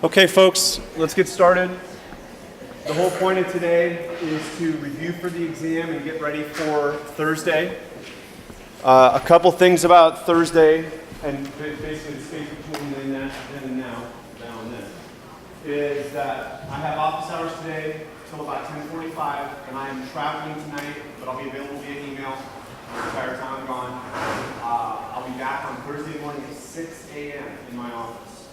Okay, folks, let's get started. The whole point of today is to review for the exam and get ready for Thursday. A couple things about Thursday, and basically the space between then and now and then, is that I have office hours today till about 10:45, and I am traveling tonight, but I'll be available via email the entire time I'm gone. I'll be back on Thursday morning at 6 a.m. in my office.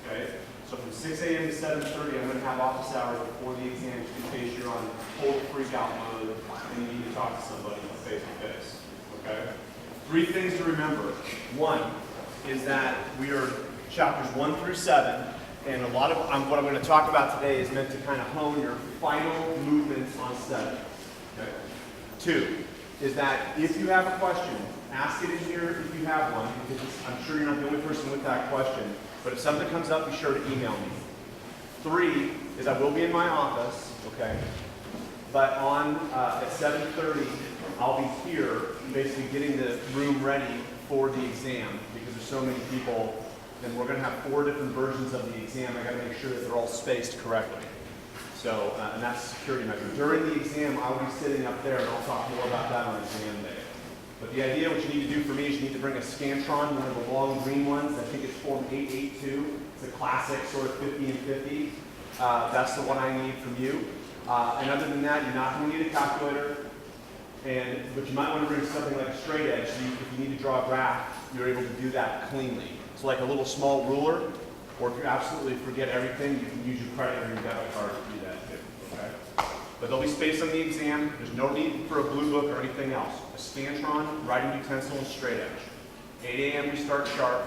Okay? So from 6 a.m. to 7:30, I'm going to have office hours before the exam, just in case you're on total freak out mode and you need to talk to somebody face to face. Okay? 3 things to remember. 1 is that we are chapters 1 through 7, and a lot of what I'm going to talk about today is meant to kind of hone your final movements on 7. Okay? 2 is that if you have a question, ask it in here if you have one, because I'm sure you're not the only person with that question. But if something comes up, be sure to email me. 3 is I will be in my office, okay? But at 7:30, I'll be here, basically getting the room ready for the exam, because there's so many people, and we're going to have 4 different versions of the exam. I got to make sure that they're all spaced correctly. So, and that's a security measure. During the exam, I'll be sitting up there, and I'll talk more about that on exam day. But the idea, what you need to do for me is you need to bring a Scantron, one of the long green ones. I think it's form 882. It's a classic sort of 50 and 50. That's the one I need from you. And other than that, you're not going to need a calculator. But you might want to bring something like a straight edge. So if you need to draw a graph, you're able to do that cleanly. So like a little small ruler, or if you absolutely forget everything, you can use your credit or your debit card to do that too. Okay? But they'll be spaced on the exam. There's no need for a blue book or anything else. A Scantron, writing utensil, and straight edge. 8 a.m. we start sharp.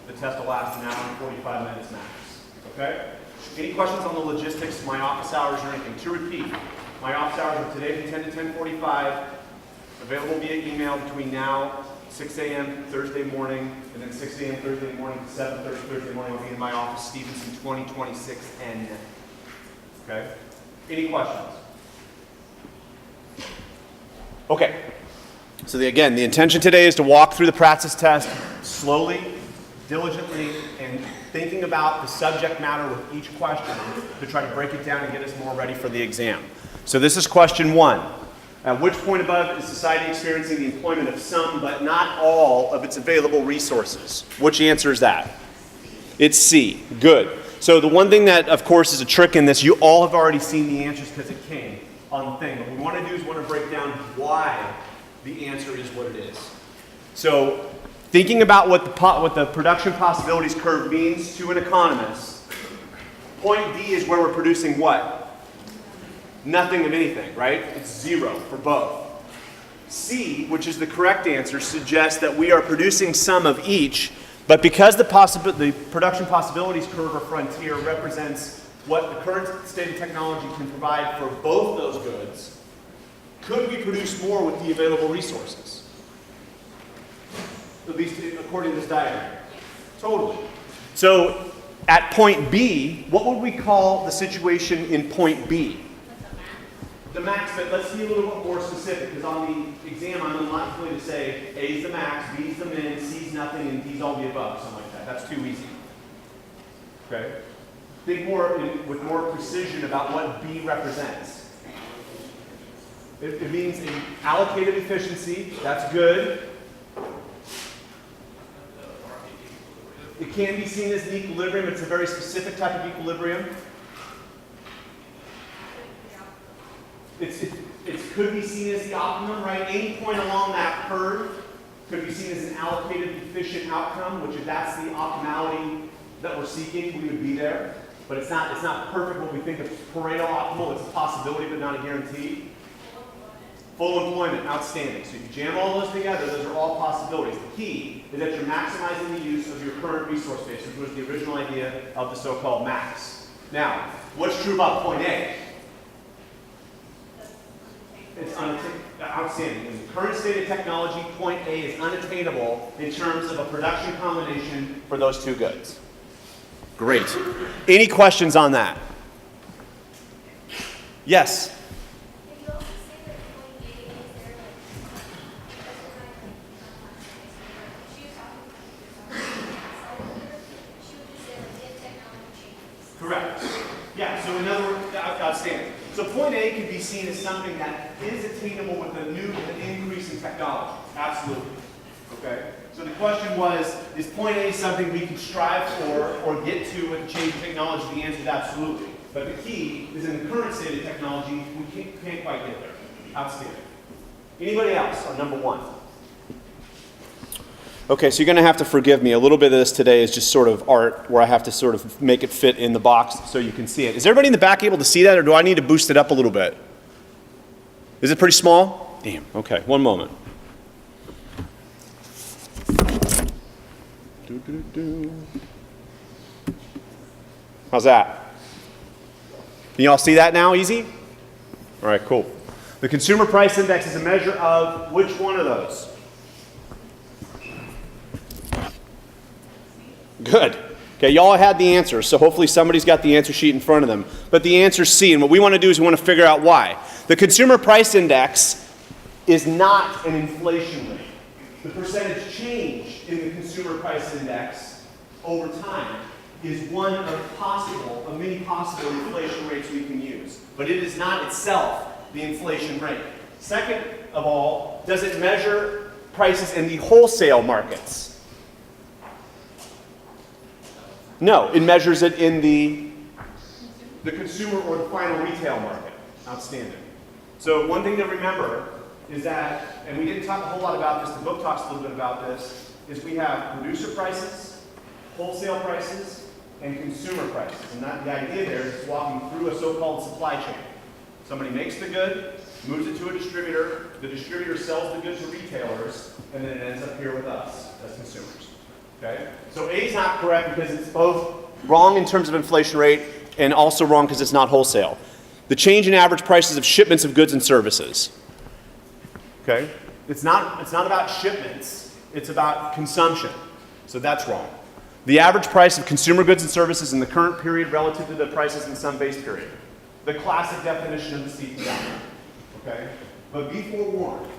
The test will last an hour and 45 minutes max. Okay? Any questions on the logistics, my office hours, or anything? To repeat, my office hours are today from 10 to 10:45. Available via email between now, 6 a.m. Thursday morning, and then 6 a.m. Thursday morning to 7:30 Thursday morning. I'll be in my office, Stevenson 2026N. Okay? Any questions? Okay, so again, the intention today is to walk through the practice test slowly, diligently, and thinking about the subject matter with each question to try to break it down and get us more ready for the exam. So this is question 1. At which point above is society experiencing the employment of some but not all of its available resources? Which answer is that? It's C. Good. So the one thing that, of course, is a trick in this, you all have already seen the answers because it came on the thing. What we want to do is want to break down why the answer is what it is. So thinking about what the production possibilities curve means to an economist, point D is where we're producing what? Nothing of anything, right? It's 0 for both. C, which is the correct answer, suggests that we are producing some of each, but because the production possibilities curve or frontier represents what the current state of technology can provide for both those goods, could we produce more with the available resources? At least according to this diagram. Totally. So at point B, what would we call the situation in point B? The max, but let's be a little bit more specific, because on the exam I'm unlikely to say A is the max, B is the min, C is nothing, and D is all the above, something like that. That's too easy. Okay? Think with more precision about what B represents. It means an allocated efficiency. That's good. It can be seen as an equilibrium. It's a very specific type of equilibrium. It could be seen as the optimum, right? Any point along that curve could be seen as an allocated efficient outcome, which if that's the optimality that we're seeking, we would be there. But it's not perfect what we think of Pareto optimal. It's a possibility, but not a guarantee. Full employment, outstanding. So if you jam all those together, those are all possibilities. The key is that you're maximizing the use of your current resource base, which was the original idea of the so-called max. Now, what's true about point A? It's outstanding. In the current state of technology, point A is unattainable in terms of a production combination for those two goods. Great. Any questions on that? Yes? So point A could be seen as something that is attainable with an increase in technology. Absolutely. Okay? So the question was, is point A something we can strive for or get to with a change in technology? The answer is absolutely. But the key is in the current state of technology, we can't quite get there. Outstanding. Anybody else on number 1? Okay, so you're going to have to forgive me. A little bit of this today is just sort of art, where I have to sort of make it fit in the box so you can see it. Is everybody in the back able to see that, or do I need to boost it up a little bit? Is it pretty small? Damn. Okay, one moment. How's that? Can you all see that now? Easy? All right, cool. The Consumer Price Index is a measure of which one of those? Good. Okay, y'all had the answer, so hopefully somebody's got the answer sheet in front of them. But the answer is C, and what we want to do is we want to figure out why. The Consumer Price Index is not an inflation rate. The percentage change in the Consumer Price Index over time is one of many possible inflation rates we can use. But it is not itself the inflation rate. Second of all, does it measure prices in the wholesale markets? No, it measures it in the consumer or the final retail market. Outstanding. So one thing to remember is that, and we didn't talk a whole lot about this, the book talks a little bit about this, is we have producer prices, wholesale prices, and consumer prices. And the idea there is walking through a so-called supply chain. Somebody makes the good, moves it to a distributor, the distributor sells the good to retailers, and then it ends up here with us as consumers. Okay? So A is not correct because it's both wrong in terms of inflation rate and also wrong because it's not wholesale. The change in average prices of shipments of goods and services. Okay? It's not about shipments, it's about consumption. So that's wrong. The average price of consumer goods and services in the current period relative to the prices in some base period. The classic definition of the CPI. Okay? But be forewarned.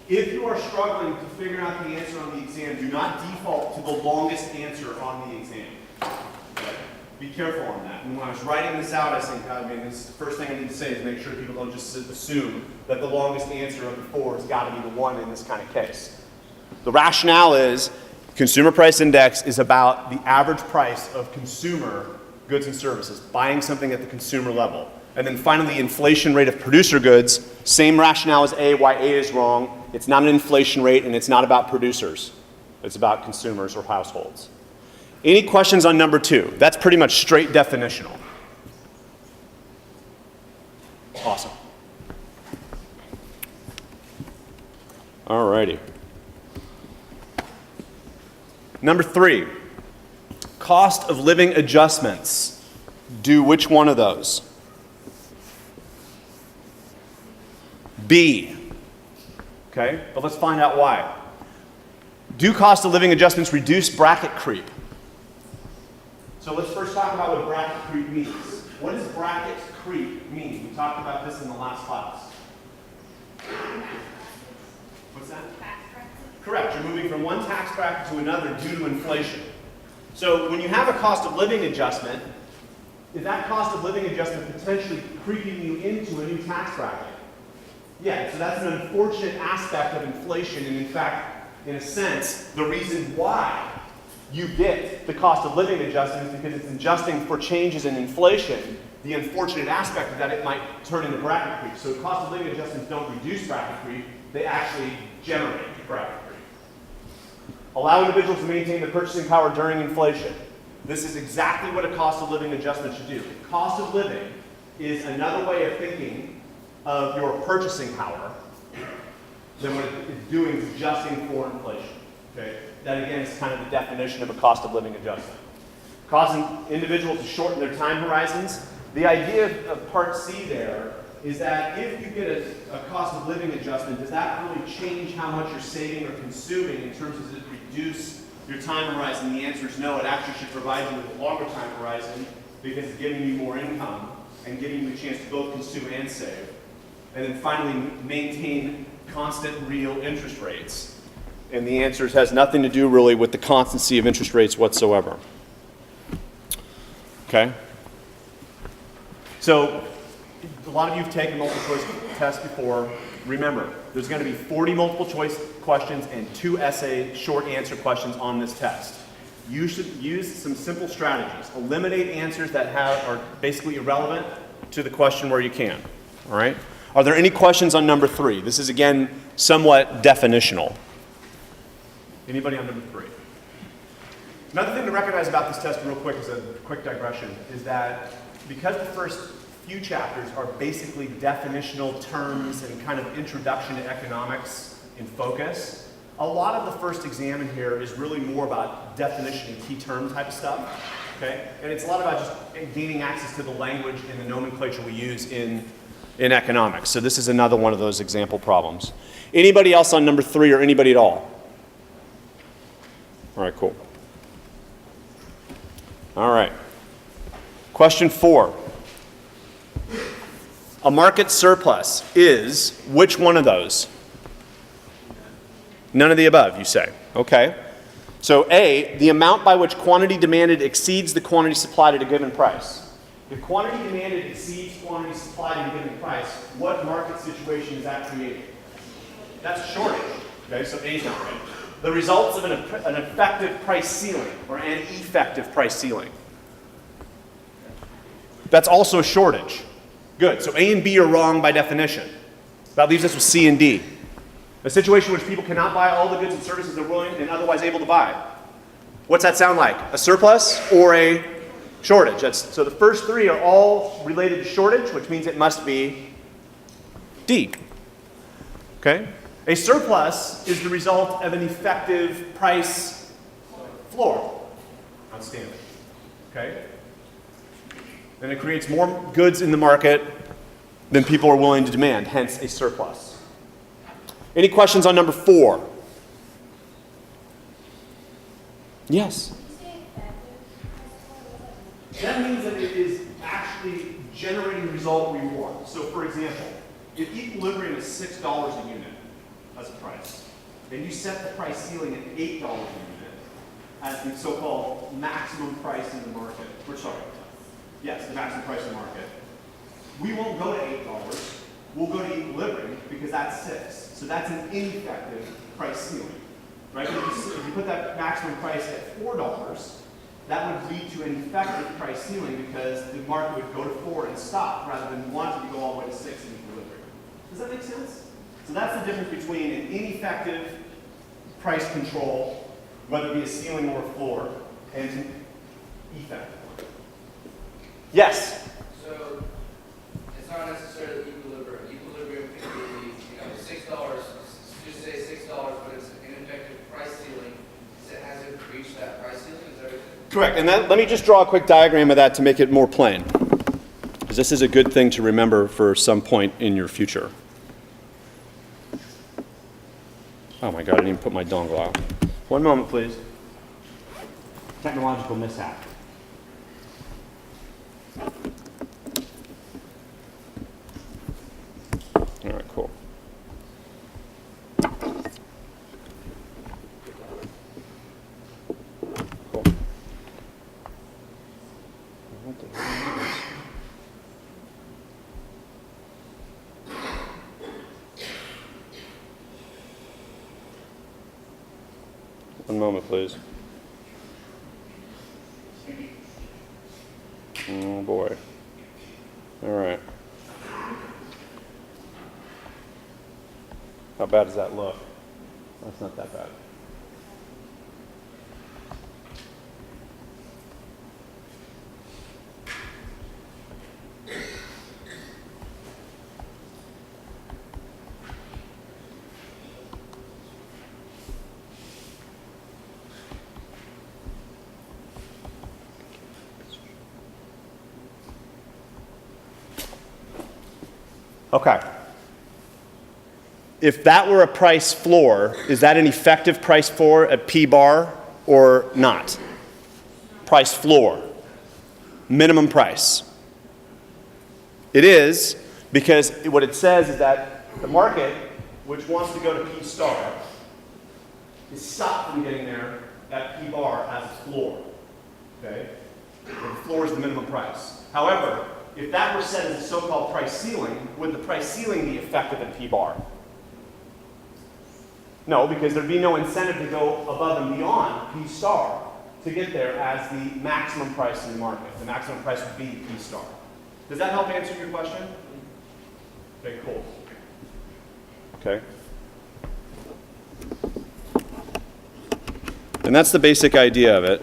If you are struggling to figure out the answer on the exam, do not default to the longest answer on the exam. Okay? Be careful on that. And when I was writing this out, I was thinking, this is the first thing I need to say is make sure people don't just assume that the longest answer of the 4 has got to be the 1 in this kind of case. The rationale is Consumer Price Index is about the average price of consumer goods and services, buying something at the consumer level. And then finally, the inflation rate of producer goods, same rationale as A, why A is wrong. It's not an inflation rate, and it's not about producers. It's about consumers or households. Any questions on number 2? That's pretty much straight definitional. Awesome. All righty. Number 3, cost of living adjustments. Do which one of those? B. Okay, but let's find out why. Do cost of living adjustments reduce bracket creep? So let's first talk about what bracket creep means. What does bracket creep mean? We talked about this in the last class. What's that? Correct. You're moving from one tax bracket to another due to inflation. So when you have a cost of living adjustment, is that cost of living adjustment potentially creeping you into a new tax bracket? Yeah, so that's an unfortunate aspect of inflation, and in fact, in a sense, the reason why you get the cost of living adjustment is because it's adjusting for changes in inflation. The unfortunate aspect of that, it might turn into bracket creep. So cost of living adjustments don't reduce bracket creep, they actually generate bracket creep. Allow individuals to maintain their purchasing power during inflation. This is exactly what a cost of living adjustment should do. Cost of living is another way of thinking of your purchasing power than what it's doing is adjusting for inflation. Okay? That again is kind of the definition of a cost of living adjustment. Causing individuals to shorten their time horizons. The idea of part C there is that if you get a cost of living adjustment, does that really change how much you're saving or consuming in terms of does it reduce your time horizon? The answer is no. It actually should provide you with a longer time horizon because it's giving you more income and giving you a chance to both consume and save. And then finally, maintain constant real interest rates. And the answer has nothing to do really with the constancy of interest rates whatsoever. Okay? So a lot of you have taken multiple choice tests before. Remember, there's going to be 40 multiple choice questions and 2 essay short answer questions on this test. You should use some simple strategies. Eliminate answers that are basically irrelevant to the question where you can. All right? Are there any questions on number 3? This is, again, somewhat definitional. Anybody on number 3? Another thing to recognize about this test real quick as a quick digression is that because the first few chapters are basically definitional terms and kind of introduction to economics in focus, a lot of the first exam in here is really more about definition and key term type of stuff. Okay? And it's a lot about just gaining access to the language and the nomenclature we use in economics. So this is another one of those example problems. Anybody else on number 3 or anybody at all? All right, cool. All right. Question 4. A market surplus is which one of those? None of the above, you say. Okay. So A, the amount by which quantity demanded exceeds the quantity supplied at a given price. If quantity demanded exceeds quantity supplied at a given price, what market situation is that creating? That's a shortage. Okay, so A is not right. The results of an effective price ceiling or an effective price ceiling. That's also a shortage. Good. So A and B are wrong by definition. That leaves us with C and D. A situation in which people cannot buy all the goods and services they're willing and otherwise able to buy. What's that sound like? A surplus or a shortage? So the first 3 are all related to shortage, which means it must be D. Okay? A surplus is the result of an effective price floor. Outstanding. Okay? And it creates more goods in the market than people are willing to demand, hence a surplus. Any questions on number 4? Yes? That means that it is actually generating the result we want. So for example, if equilibrium is $6 a unit as a price, then you set the price ceiling at $8 a unit as the so-called maximum price in the market. Yes, the maximum price in the market. We won't go to $8. We'll go to equilibrium because that's 6. So that's an ineffective price ceiling. Right? If you put that maximum price at $4, that would lead to an effective price ceiling because the market would go to 4 and stop rather than wanting to go all the way to 6 in equilibrium. Does that make sense? So that's the difference between an ineffective price control, whether it be a ceiling or a floor, and an effective one. Yes? So it's not necessarily equilibrium. Equilibrium can be, $6, just say $6, but it's an ineffective price ceiling. It hasn't reached that price ceiling. Is that what you're saying? Correct. And let me just draw a quick diagram of that to make it more plain. Because this is a good thing to remember for some point in your future. Oh my God, I didn't even put my dongle out. One moment, please. Technological mishap. All right, cool. Cool. What the hell is this? One moment, please. Oh boy. All right. How bad does that look? That's not that bad. Okay. If that were a price floor, is that an effective price floor at P bar or not? Price floor. Minimum price. It is because what it says is that the market, which wants to go to P star, is stopped from getting there at P bar as a floor. Okay? The floor is the minimum price. However, if that were set as a so-called price ceiling, would the price ceiling be effective in P bar? No, because there'd be no incentive to go above and beyond P star to get there as the maximum price in the market. The maximum price would be P star. Does that help answer your question? Okay, cool. Okay. And that's the basic idea of it.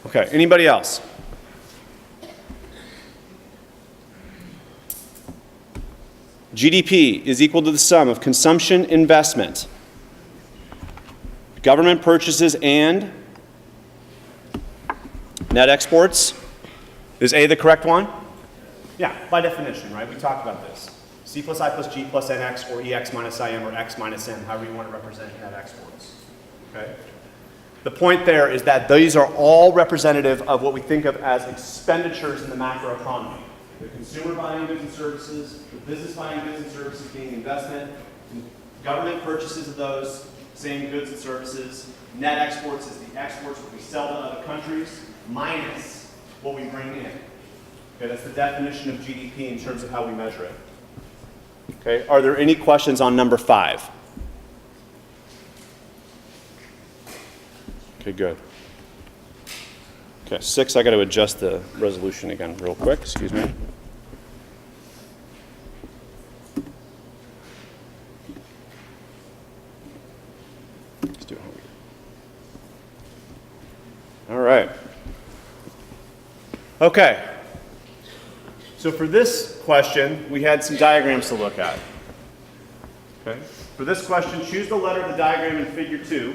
Okay, anybody else? GDP is equal to the sum of consumption, investment, government purchases, and net exports. Is A the correct one? Yeah, by definition, right? We talked about this. C plus I plus G plus NX, or EX minus IM, or X minus M, however you want to represent net exports. Okay? The point there is that these are all representative of what we think of as expenditures in the macroeconomy. The consumer buying goods and services, the business buying goods and services being investment, government purchases of those same goods and services, net exports is the exports what we sell to other countries, minus what we bring in. Okay, that's the definition of GDP in terms of how we measure it. Okay, are there any questions on number 5? Okay, good. Okay, 6, I got to adjust the resolution again real quick, excuse me. Let's do it. All right. Okay. So for this question, we had some diagrams to look at. Okay. For this question, choose the letter of the diagram in figure 2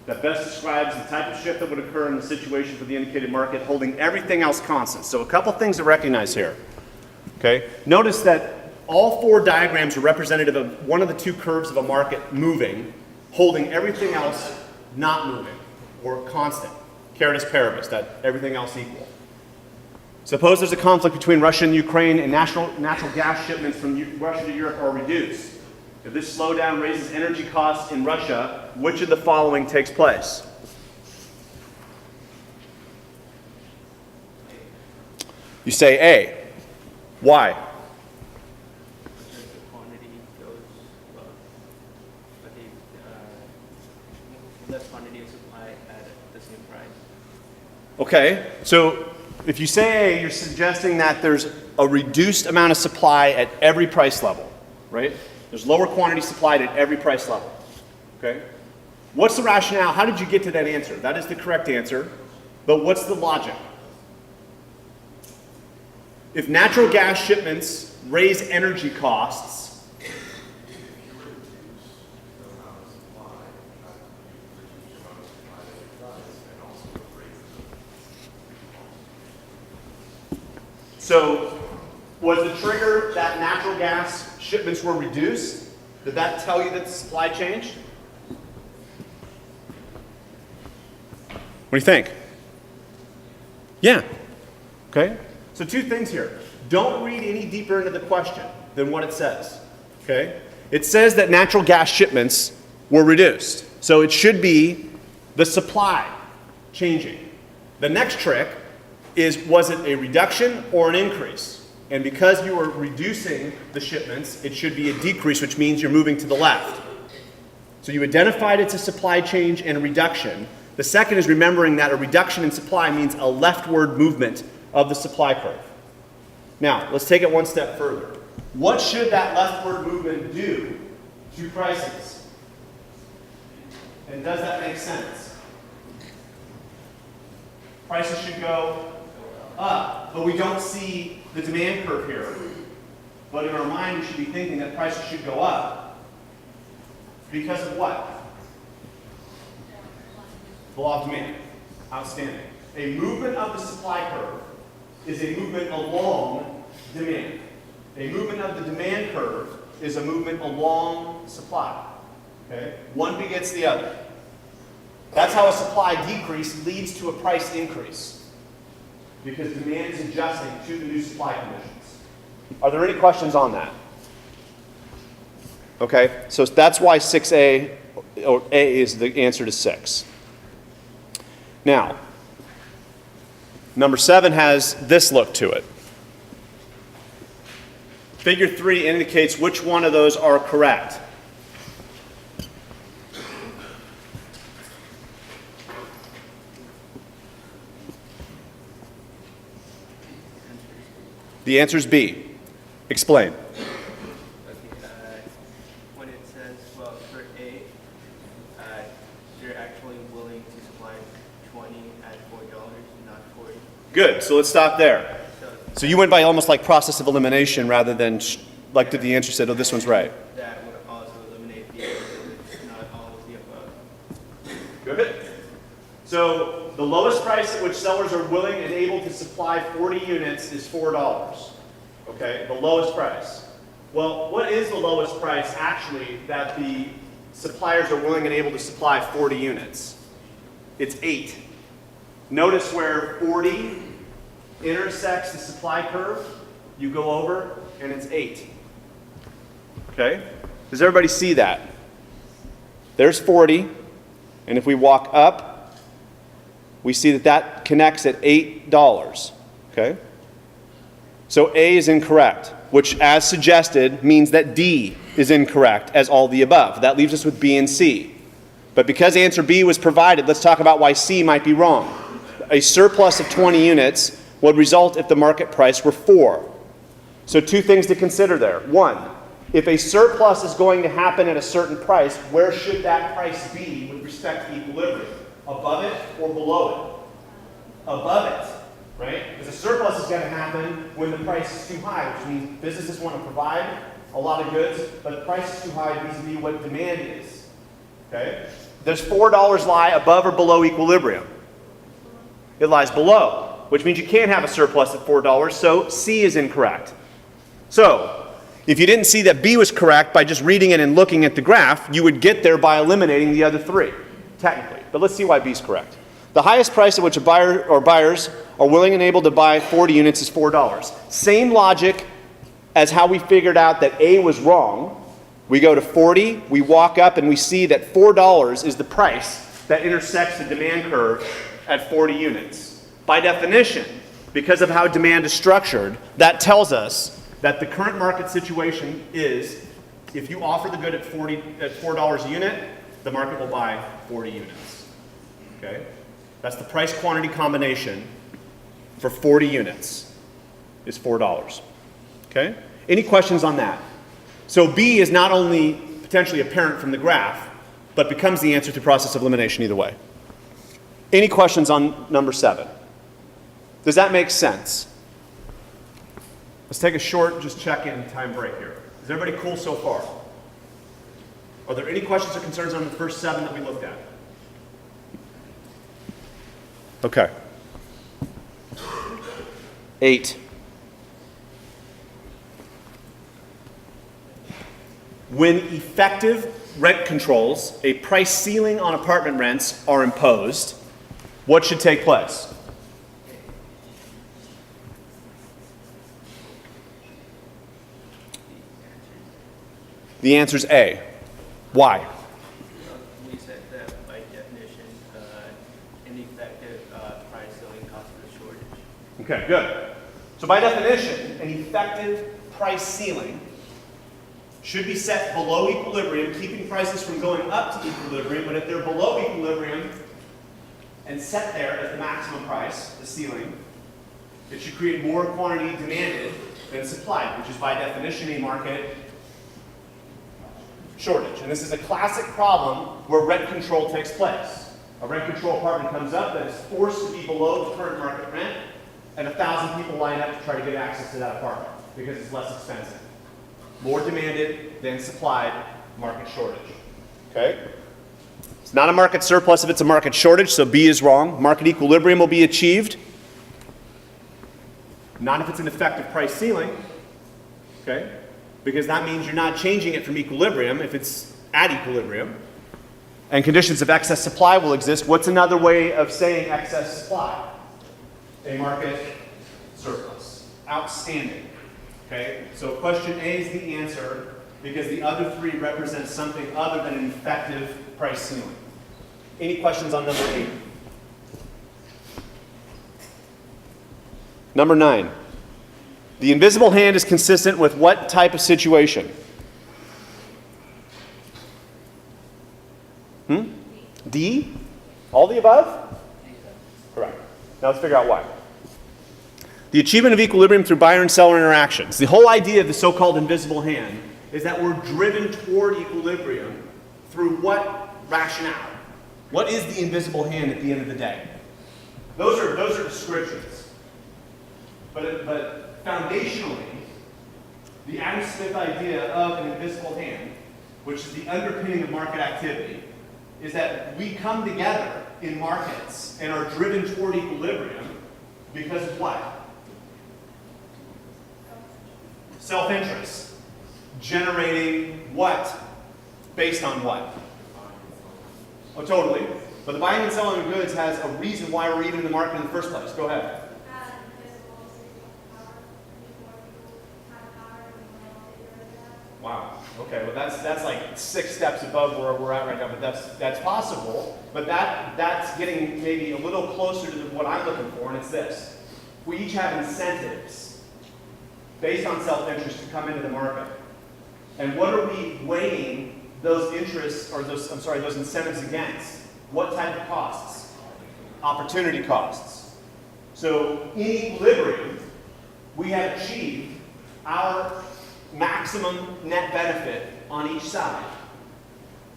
that best describes the type of shift that would occur in the situation for the indicated market, holding everything else constant. So a couple things to recognize here. Okay. Notice that all 4 diagrams are representative of one of the 2 curves of a market moving, holding everything else not moving, or constant. Ceteris paribus, that everything else equal. Suppose there's a conflict between Russia and Ukraine, and natural gas shipments from Russia to Europe are reduced. If this slowdown raises energy costs in Russia, which of the following takes place? You say A. Why? The quantity goes up, but the less quantity of supply at the same price. Okay, so if you say A, you're suggesting that there's a reduced amount of supply at every price level, right? There's lower quantity supplied at every price level, okay? What's the rationale? How did you get to that answer? That is the correct answer, but what's the logic? If natural gas shipments raise energy costs, so was the trigger that natural gas shipments were reduced? Did that tell you that the supply changed? What do you think? Yeah. Okay. So 2 things here. Don't read any deeper into the question than what it says. Okay? It says that natural gas shipments were reduced. So it should be the supply changing. The next trick is, was it a reduction or an increase? And because you are reducing the shipments, it should be a decrease, which means you're moving to the left. So you identified it's a supply change and a reduction. The second is remembering that a reduction in supply means a leftward movement of the supply curve. Now, let's take it one step further. What should that leftward movement do to prices? And does that make sense? Prices should go up, but we don't see the demand curve here. But in our mind, we should be thinking that prices should go up. Because of what? The law of demand. Outstanding. A movement of the supply curve is a movement along demand. A movement of the demand curve is a movement along supply. Okay? One begets the other. That's how a supply decrease leads to a price increase, because demand is adjusting to the new supply conditions. Are there any questions on that? Okay, so that's why 6A, or A is the answer to 6. Now, number 7 has this look to it. Figure 3 indicates which one of those are correct. The answer is B. Explain. When it says, well, for A, they're actually willing to supply 20 at $4, not 40. Good, so let's stop there. So you went by almost like process of elimination rather than like did the answer said, oh, this one's right. That would also eliminate the not all of the above. Good. So the lowest price at which sellers are willing and able to supply 40 units is $4. Okay, the lowest price. Well, what is the lowest price actually that the suppliers are willing and able to supply 40 units? It's 8. Notice where 40 intersects the supply curve, you go over, and it's 8. Okay? Does everybody see that? There's 40, and if we walk up, we see that that connects at $8. Okay? So A is incorrect, which, as suggested, means that D is incorrect, as all the above. That leaves us with B and C. But because answer B was provided, let's talk about why C might be wrong. A surplus of 20 units would result if the market price were 4. So 2 things to consider there. 1, if a surplus is going to happen at a certain price, where should that price be with respect to equilibrium? Above it or below it? Above it, right? Because a surplus is going to happen when the price is too high, which means businesses want to provide a lot of goods, but the price is too high vis-a-vis what demand is. Okay? Does $4 lie above or below equilibrium? It lies below, which means you can't have a surplus at $4, so C is incorrect. So, if you didn't see that B was correct by just reading it and looking at the graph, you would get there by eliminating the other 3, technically. But let's see why B is correct. The highest price at which a buyer or buyers are willing and able to buy 40 units is $4. Same logic as how we figured out that A was wrong. We go to 40, we walk up, and we see that $4 is the price that intersects the demand curve at 40 units. By definition, because of how demand is structured, that tells us that the current market situation is if you offer the good at $4 a unit, the market will buy 40 units. Okay? That's the price quantity combination for 40 units is $4. Okay? Any questions on that? So B is not only potentially apparent from the graph, but becomes the answer through process of elimination either way. Any questions on number 7? Does that make sense? Let's take a short just check-in time break here. Is everybody cool so far? Are there any questions or concerns on the first 7 that we looked at? Okay. 8. When effective rent controls, a price ceiling on apartment rents are imposed, what should take place? The answer is A. Why? We said that by definition, an effective price ceiling causes a shortage. Okay, good. So by definition, an effective price ceiling should be set below equilibrium, keeping prices from going up to equilibrium, but if they're below equilibrium and set there as the maximum price, the ceiling, it should create more quantity demanded than supplied, which is by definition a market shortage. And this is a classic problem where rent control takes place. A rent control apartment comes up that is forced to be below the current market rent, and 1,000 people line up to try to get access to that apartment because it's less expensive. More demanded than supplied, market shortage. Okay? It's not a market surplus if it's a market shortage, so B is wrong. Market equilibrium will be achieved. Not if it's an effective price ceiling. Okay? Because that means you're not changing it from equilibrium if it's at equilibrium. And conditions of excess supply will exist. What's another way of saying excess supply? A market surplus. Outstanding. Okay? So question A is the answer because the other three represent something other than an effective price ceiling. Any questions on number 8? Number 9. The invisible hand is consistent with what type of situation? D? All the above? Correct. Now let's figure out why. The achievement of equilibrium through buyer and seller interactions. The whole idea of the so-called invisible hand is that we're driven toward equilibrium through what rationale? What is the invisible hand at the end of the day? Those are descriptions. But foundationally, the Adam Smith idea of an invisible hand, which is the underpinning of market activity, is that we come together in markets and are driven toward equilibrium because of what? Self-interest. Generating what? Based on what? Oh, totally. But the buying and selling of goods has a reason why we're even in the market in the first place. Go ahead. Wow. Okay. Well, that's like 6 steps above where we're at right now. But that's possible. But that's getting maybe a little closer to what I'm looking for, and it's this: we each have incentives based on self-interest to come into the market. And what are we weighing those interests, or those incentives against? What type of costs? Opportunity costs. So in equilibrium, we have achieved our maximum net benefit on each side.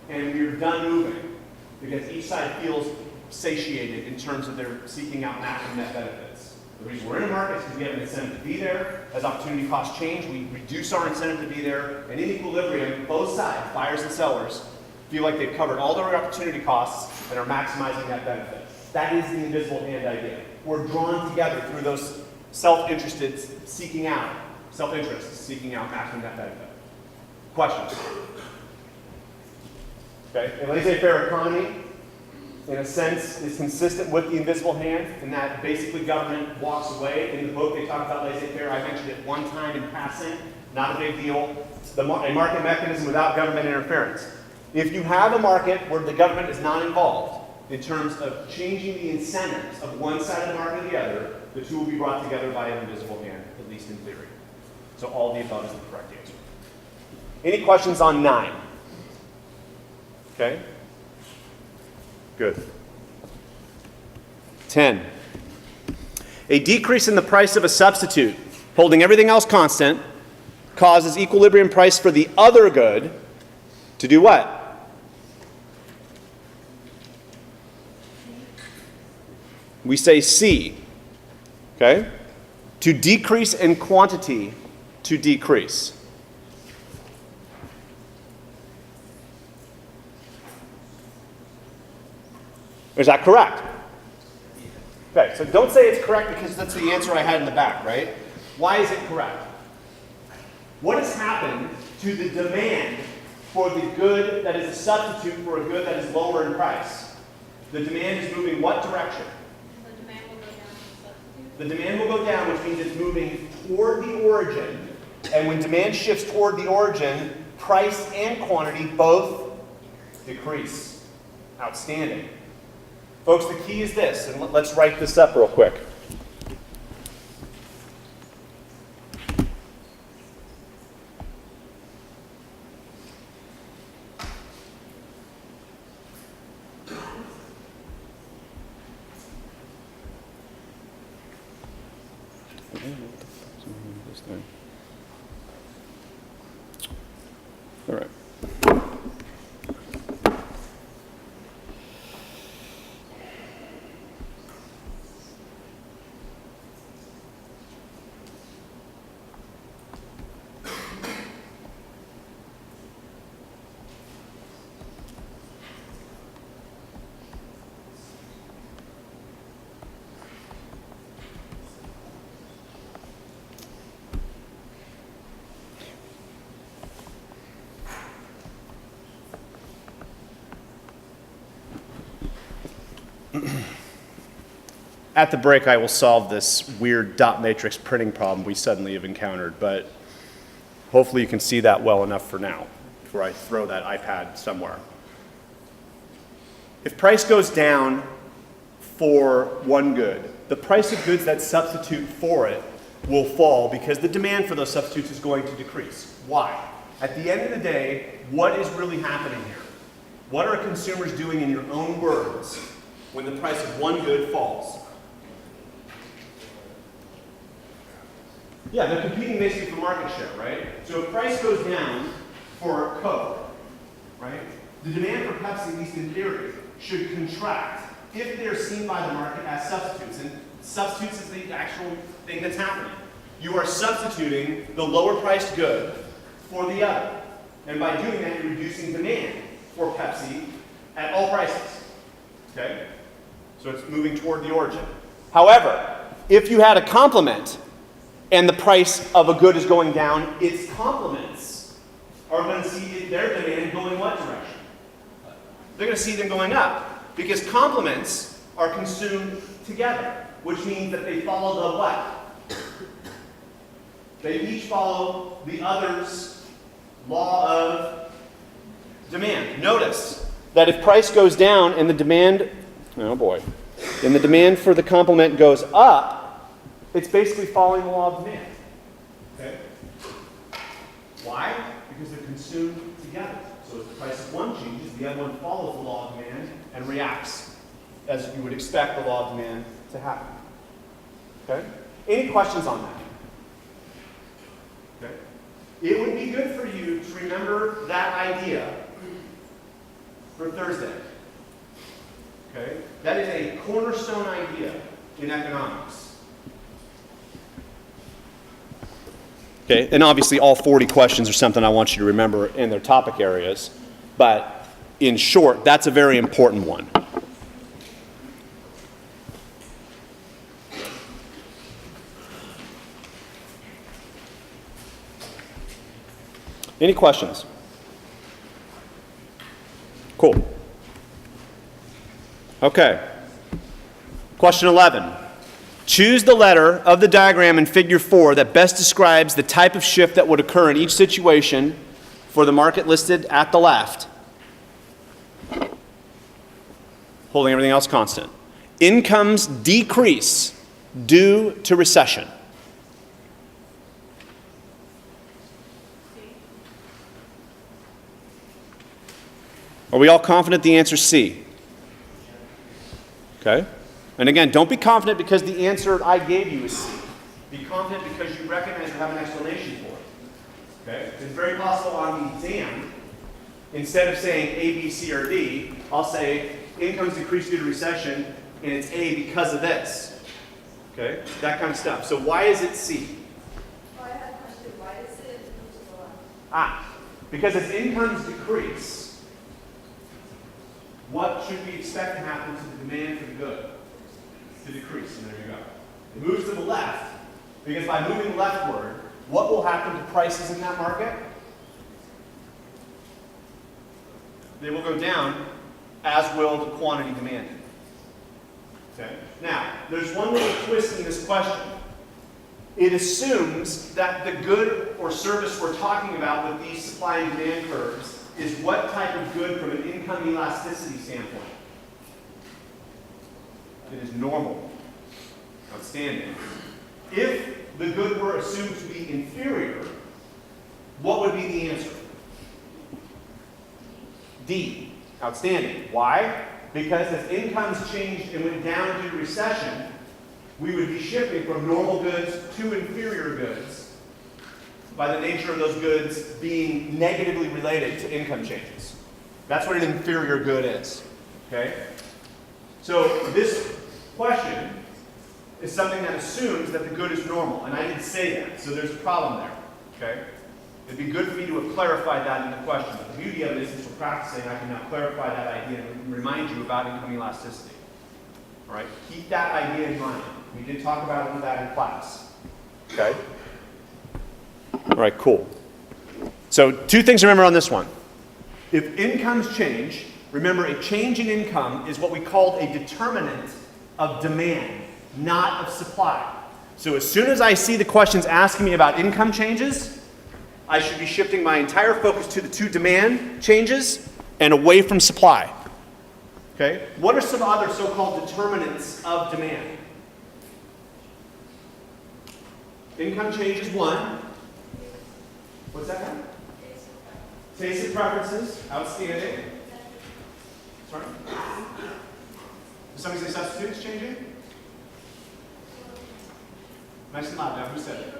And we're done moving because each side feels satiated in terms of their seeking out maximum net benefits. The reason we're in a market is because we have an incentive to be there. As opportunity costs change, we reduce our incentive to be there. And in equilibrium, both sides, buyers and sellers, feel like they've covered all their opportunity costs and are maximizing that benefit. That is the invisible hand idea. We're drawn together through those self-interested seeking out, self-interest seeking out maximum net benefit. Questions? Okay, a laissez-faire economy, in a sense, is consistent with the invisible hand, in that basically government walks away. In the book, they talk about laissez-faire. I mentioned it one time in passing, not a big deal. A market mechanism without government interference. If you have a market where the government is not involved in terms of changing the incentives of one side of the market or the other, the two will be brought together by an invisible hand, at least in theory. So all of the above is the correct answer. Any questions on 9? Okay? Good. 10. A decrease in the price of a substitute, holding everything else constant, causes equilibrium price for the other good to do what? We say C. Okay? To decrease in quantity, to decrease. Is that correct? Okay, so don't say it's correct because that's the answer I had in the back, right? Why is it correct? What has happened to the demand for the good that is a substitute for a good that is lower in price? The demand is moving what direction? The demand will go down. The demand will go down, which means it's moving toward the origin. And when demand shifts toward the origin, price and quantity both decrease. Outstanding. Folks, the key is this, and let's write this up real quick. All right. At the break, I will solve this weird dot matrix printing problem we suddenly have encountered, but Hopefully you can see that well enough for now, before I throw that iPad somewhere. If price goes down for one good, the price of goods that substitute for it will fall because the demand for those substitutes is going to decrease. Why? At the end of the day, what is really happening here? What are consumers doing in your own words when the price of one good falls? Yeah, they're competing basically for market share, right? So if price goes down for Coke, right, the demand for Pepsi, at least in theory, should contract if they're seen by the market as substitutes. And substitutes is the actual thing that's happening. You are substituting the lower priced good for the other. And by doing that, you're reducing demand for Pepsi at all prices. Okay? So it's moving toward the origin. However, if you had a complement and the price of a good is going down, its complements are going to see their demand going what direction? They're going to see them going up because complements are consumed together, which means that they follow the what? They each follow the other's law of demand. Notice that if price goes down and the demand, oh boy, and the demand for the complement goes up, it's basically following the law of demand. Okay? Why? Because they're consumed together. So if the price of one changes, the other one follows the law of demand and reacts as you would expect the law of demand to happen. Okay? Any questions on that? Okay? It would be good for you to remember that idea for Thursday. Okay? That is a cornerstone idea in economics. Okay, and obviously all 40 questions are something I want you to remember in their topic areas, but in short, that's a very important one. Any questions? Cool. Okay. Question 11. Choose the letter of the diagram in Figure 4 that best describes the type of shift that would occur in each situation for the market listed at the left, holding everything else constant. Incomes decrease due to recession. Are we all confident the answer is C? Okay. And again, don't be confident because the answer I gave you is C. Be confident because you recognize you have an explanation for it. Okay? It's very possible on the exam, instead of saying A, B, C, or D, I'll say incomes decrease due to recession, and it's A because of this. Okay? That kind of stuff. So why is it C? I have a question. Why is it move to the left? Because as incomes decrease, what should we expect to happen to the demand for the good? To decrease, and there you go. It moves to the left, because by moving leftward, what will happen to prices in that market? They will go down, as will the quantity demanded. Okay? Now, there's one little twist in this question. It assumes that the good or service we're talking about with these supply and demand curves is what type of good from an income elasticity standpoint. It is normal. Outstanding. If the good were assumed to be inferior, what would be the answer? D. Outstanding. Why? Because as incomes changed and went down due to recession, we would be shifting from normal goods to inferior goods by the nature of those goods being negatively related to income changes. That's what an inferior good is. Okay? So this question is something that assumes that the good is normal, and I didn't say that, so there's a problem there. Okay? It'd be good for me to have clarified that in the question, but the beauty of it is since we're practicing, I can now clarify that idea and remind you about income elasticity. All right? Keep that idea in mind. We did talk about that in class. Okay? All right, cool. So 2 things to remember on this one. If incomes change, remember a change in income is what we called a determinant of demand, not of supply. So as soon as I see the questions asking me about income changes, I should be shifting my entire focus to the two demand changes and away from supply. Okay? What are some other so-called determinants of demand? Income change is one. What's that one? Taste and preferences. Outstanding. Sorry? Did somebody say substitutes changing? Nice and loud now. Who said it?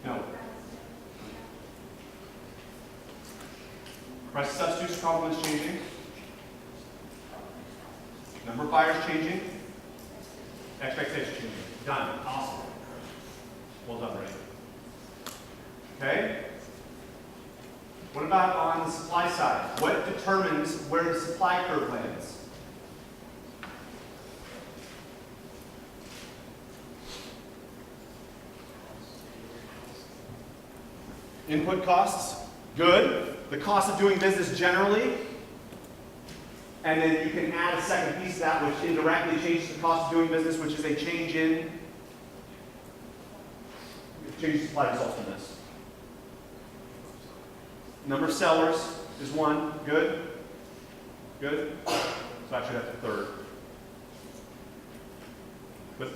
No. Price of substitutes complements changing. Number of buyers changing. Expectation changing. Done. Awesome. Well done, Ray. Okay? What about on the supply side? What determines where the supply curve lands? Input costs, good. The cost of doing business generally. And then you can add a second piece to that which indirectly changes the cost of doing business, which is a change in supply results from this. Number of sellers is one. Good. Good. So actually that's a third. But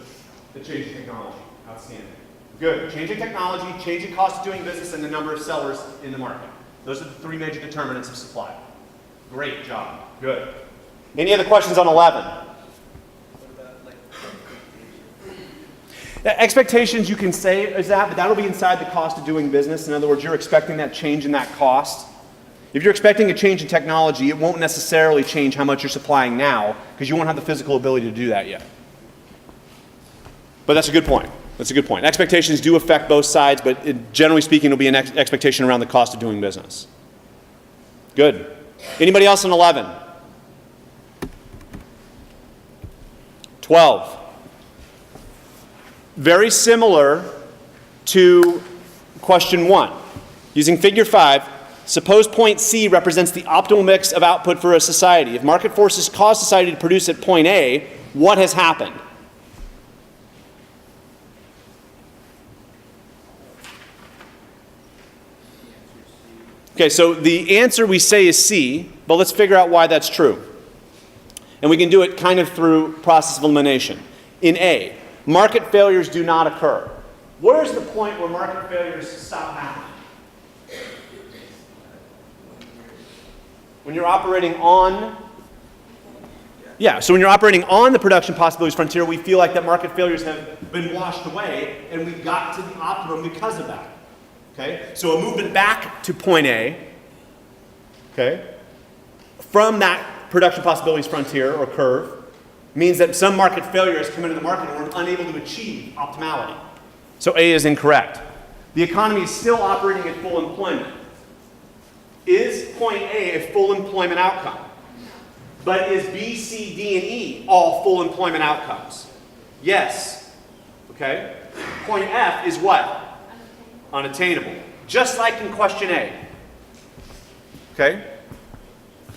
the change in technology. Outstanding. Good. Changing technology, changing cost of doing business, and the number of sellers in the market. Those are the three major determinants of supply. Great job. Good. Any other questions on 11? What about like Expectations you can say is that, but that'll be inside the cost of doing business. In other words, you're expecting that change in that cost. If you're expecting a change in technology, it won't necessarily change how much you're supplying now because you won't have the physical ability to do that yet. But that's a good point. That's a good point. Expectations do affect both sides, but generally speaking, it'll be an expectation around the cost of doing business. Good. Anybody else on 11? 12. Very similar to question 1. Using figure 5, suppose point C represents the optimal mix of output for a society. If market forces cause society to produce at point A, what has happened? Okay, so the answer we say is C, but let's figure out why that's true. And we can do it kind of through process of elimination. In A, market failures do not occur. Where's the point where market failures stop happening? When you're operating on, so when you're operating on the production possibilities frontier, we feel like that market failures have been washed away, and we got to the optimum because of that. Okay, so a movement back to point A, okay, from that production possibilities frontier or curve means that some market failure has come into the market and we're unable to achieve optimality. So A is incorrect. The economy is still operating at full employment. Is point A a full employment outcome? But is B, C, D, and E all full employment outcomes? Yes. Okay. Point F is what? Unattainable. Just like in question A. Okay?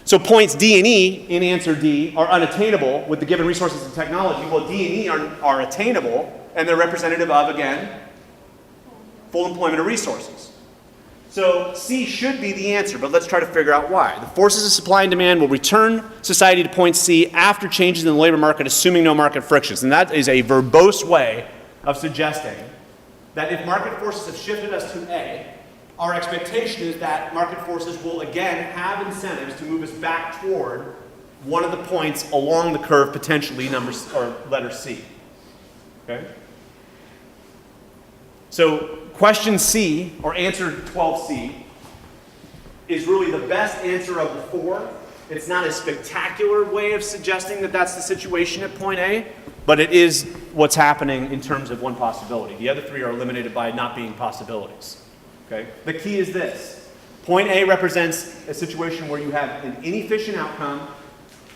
So points D and E in answer D are unattainable with the given resources and technology. Well, D and E are attainable, and they're representative of, again, full employment of resources. So C should be the answer, but let's try to figure out why. The forces of supply and demand will return society to point C after changes in the labor market, assuming no market frictions. And that is a verbose way of suggesting that if market forces have shifted us to A, our expectation is that market forces will again have incentives to move us back toward one of the points along the curve, potentially letter C. Okay? So question C, or answer 12C, is really the best answer of the four. It's not a spectacular way of suggesting that that's the situation at point A, but it is what's happening in terms of one possibility. The other three are eliminated by not being possibilities. Okay? The key is this. Point A represents a situation where you have an inefficient outcome,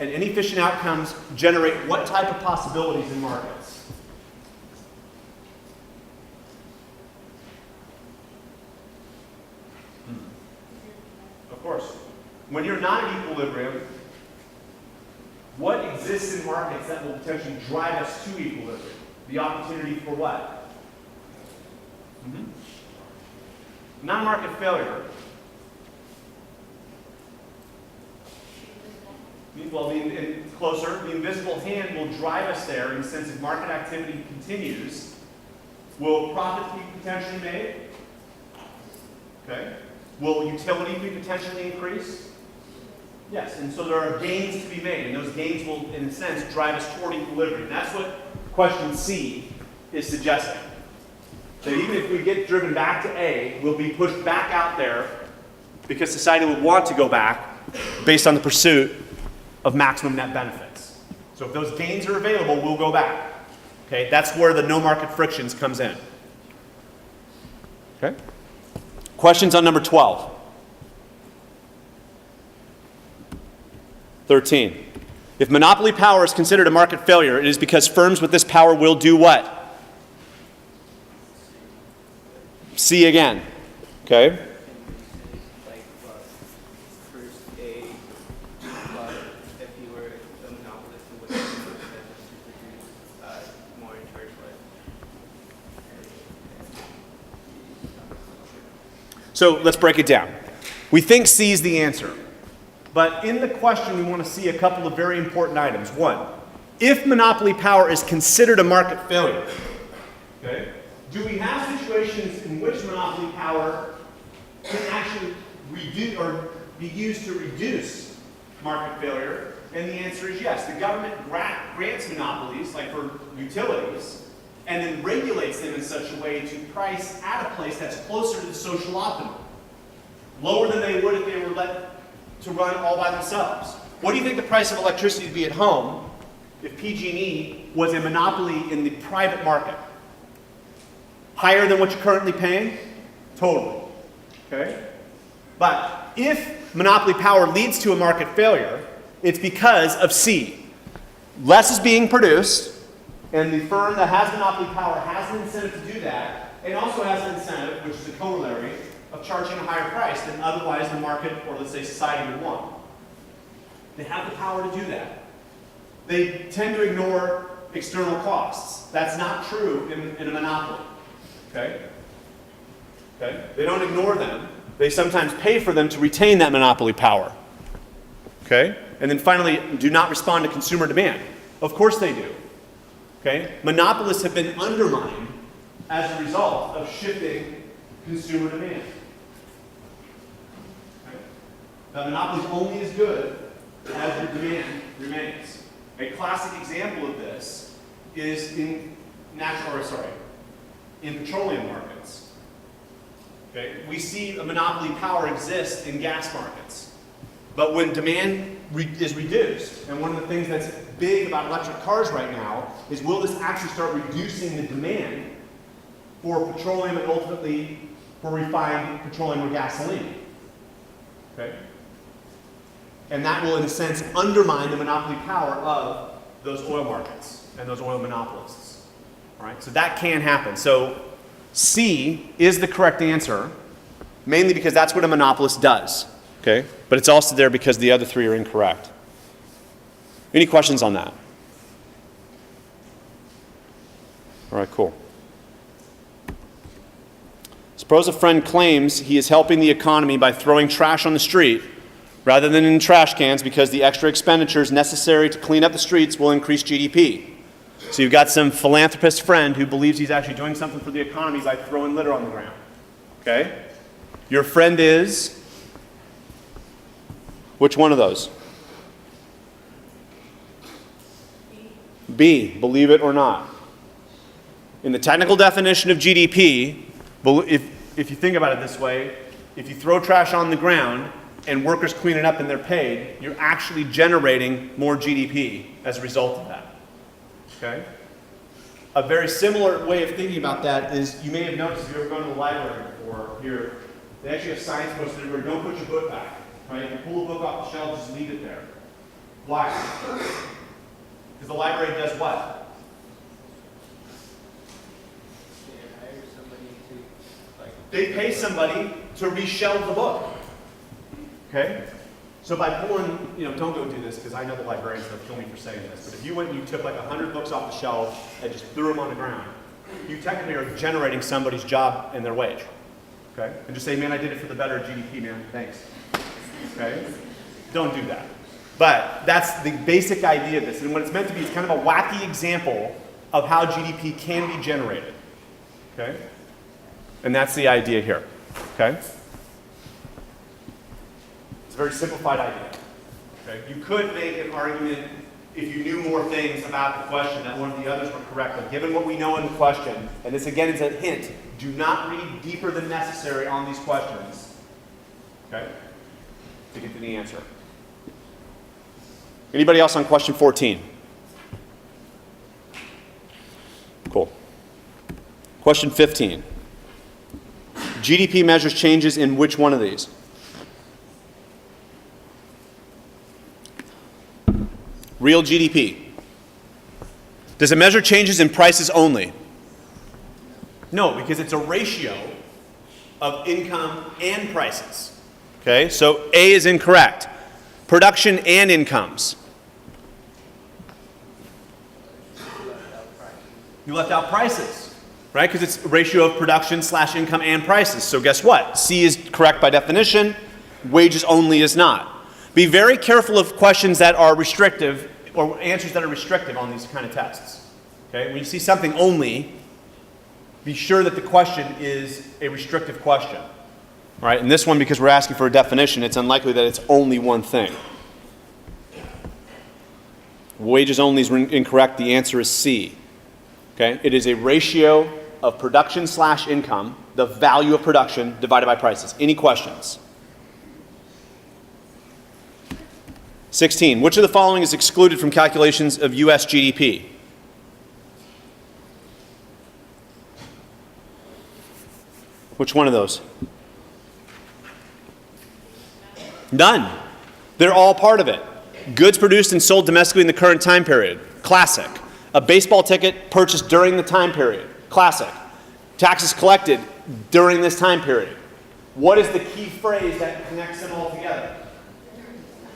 and inefficient outcomes generate what type of possibilities in markets? Of course. When you're not at equilibrium, what exists in markets that will potentially drive us to equilibrium? The opportunity for what? Non-market failure. Well, closer, the invisible hand will drive us there in the sense if market activity continues, will profits be potentially made? Okay. Will utility be potentially increased? Yes, and so there are gains to be made, and those gains will, in a sense, drive us toward equilibrium. That's what question C is suggesting. That even if we get driven back to A, we'll be pushed back out there because society will want to go back based on the pursuit of maximum net benefits. So if those gains are available, we'll go back. Okay, that's where the no market frictions comes in. Okay. Questions on number 12. 13. If monopoly power is considered a market failure, it is because firms with this power will do what? C again. Okay. Like, first A, if you were a monopolist, it would produce more in charge So let's break it down. We think C is the answer. But in the question, we want to see a couple of very important items. One, if monopoly power is considered a market failure, okay, do we have situations in which monopoly power can actually reduce or be used to reduce market failure? And the answer is yes. The government grants monopolies, like for utilities, and then regulates them in such a way to price at a place that's closer to the social optimum, lower than they would if they were let to run all by themselves. What do you think the price of electricity would be at home if PG&E was a monopoly in the private market? Higher than what you're currently paying? Totally. Okay? But if monopoly power leads to a market failure, it's because of C. Less is being produced, and the firm that has monopoly power has an incentive to do that, and also has an incentive, which is a corollary, of charging a higher price than otherwise the market, or let's say society, would want. They have the power to do that. They tend to ignore external costs. That's not true in a monopoly. Okay? Okay? They don't ignore them. They sometimes pay for them to retain that monopoly power. Okay? And then finally, do not respond to consumer demand. Of course they do. Okay? Monopolists have been undermined as a result of shifting consumer demand. Now, monopoly is only as good as the demand remains. A classic example of this is in petroleum markets. Okay? We see a monopoly power exist in gas markets. But when demand is reduced, and one of the things that's big about electric cars right now is will this actually start reducing the demand for petroleum and ultimately for refined petroleum or gasoline? Okay? And that will, in a sense, undermine the monopoly power of those oil markets and those oil monopolists. All right? So that can happen. So C is the correct answer, mainly because that's what a monopolist does. Okay? But it's also there because the other three are incorrect. Any questions on that? All right, cool. Suppose a friend claims he is helping the economy by throwing trash on the street rather than in trash cans because the extra expenditures necessary to clean up the streets will increase GDP. So you've got some philanthropist friend who believes he's actually doing something for the economy by throwing litter on the ground. Okay? Your friend is? Which one of those? B, believe it or not. In the technical definition of GDP, if you think about it this way, if you throw trash on the ground and workers clean it up and they're paid, you're actually generating more GDP as a result of that. Okay? A very similar way of thinking about that is, you may have noticed if you've ever gone to the library before, here, they actually have signs posted everywhere, don't put your book back. Right? If you pull a book off the shelf, just leave it there. Why? Because the library does what? They pay somebody to reshelve the book. Okay? So by pulling, don't go do this because I know the librarians will kill me for saying this, but if you went and you took like 100 books off the shelf and just threw them on the ground, you technically are generating somebody's job and their wage. Okay? And just say, man, I did it for the better GDP, man. Thanks. Okay? Don't do that. But that's the basic idea of this. And what it's meant to be is kind of a wacky example of how GDP can be generated. Okay? And that's the idea here. Okay? It's a very simplified idea. Okay? You could make an argument if you knew more things about the question that one of the others were correct. But given what we know in the question, and this again is a hint, do not read deeper than necessary on these questions. Okay? To get to the answer. Anybody else on question 14? Cool. Question 15. GDP measures changes in which one of these? Real GDP. Does it measure changes in prices only? No, because it's a ratio of income and prices. Okay, so A is incorrect. Production and incomes. You left out prices, right? Because it's a ratio of production / income and prices. So guess what? C is correct by definition. Wages only is not. Be very careful of questions that are restrictive or answers that are restrictive on these kind of tests. Okay? When you see something only, be sure that the question is a restrictive question. All right? And this one, because we're asking for a definition, it's unlikely that it's only one thing. Wages only is incorrect. The answer is C. Okay? It is a ratio of production / income, the value of production divided by prices. Any questions? 16. Which of the following is excluded from calculations of U.S. GDP? Which one of those? None. They're all part of it. Goods produced and sold domestically in the current time period. Classic. A baseball ticket purchased during the time period. Classic. Taxes collected during this time period. What is the key phrase that connects them all together?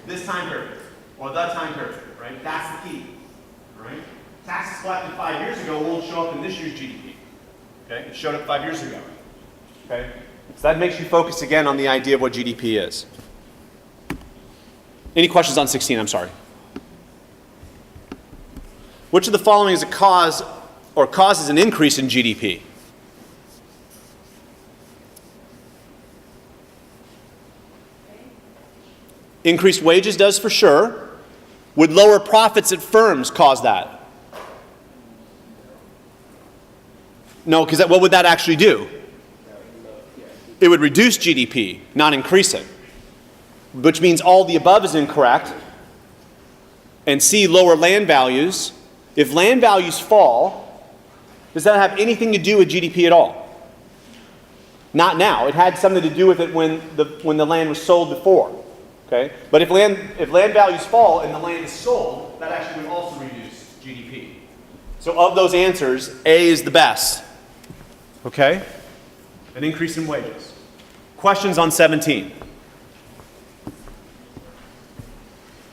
This time period, or the time period, right? That's the key, right? Taxes collected 5 years ago won't show up in this year's GDP, okay? It showed up 5 years ago, okay? So that makes you focus again on the idea of what GDP is. Any questions on 16? I'm sorry. Which of the following is a cause or causes an increase in GDP? Increased wages does for sure. Would lower profits at firms cause that? No, because what would that actually do? It would reduce GDP, not increase it. Which means all the above is incorrect. And C, lower land values. If land values fall, does that have anything to do with GDP at all? Not now. It had something to do with it when the land was sold before. Okay? But if land values fall and the land is sold, that actually would also reduce GDP. So of those answers, A is the best. Okay? An increase in wages. Questions on 17?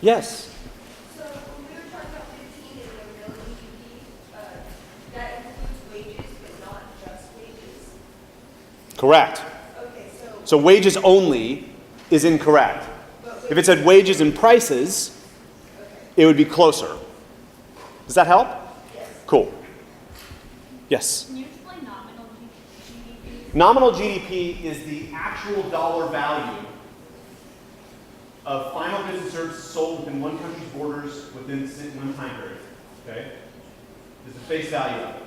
Yes? So when we were talking about 15 in the real GDP, that includes wages, but not just wages? Correct. Okay, So wages only is incorrect. If it said wages and prices, it would be closer. Does that help? Yes. Cool. Yes? Can you explain nominal GDP? Nominal GDP is the actual dollar value of final goods and services sold within one country's borders within one time period. Okay? Is the face value of it.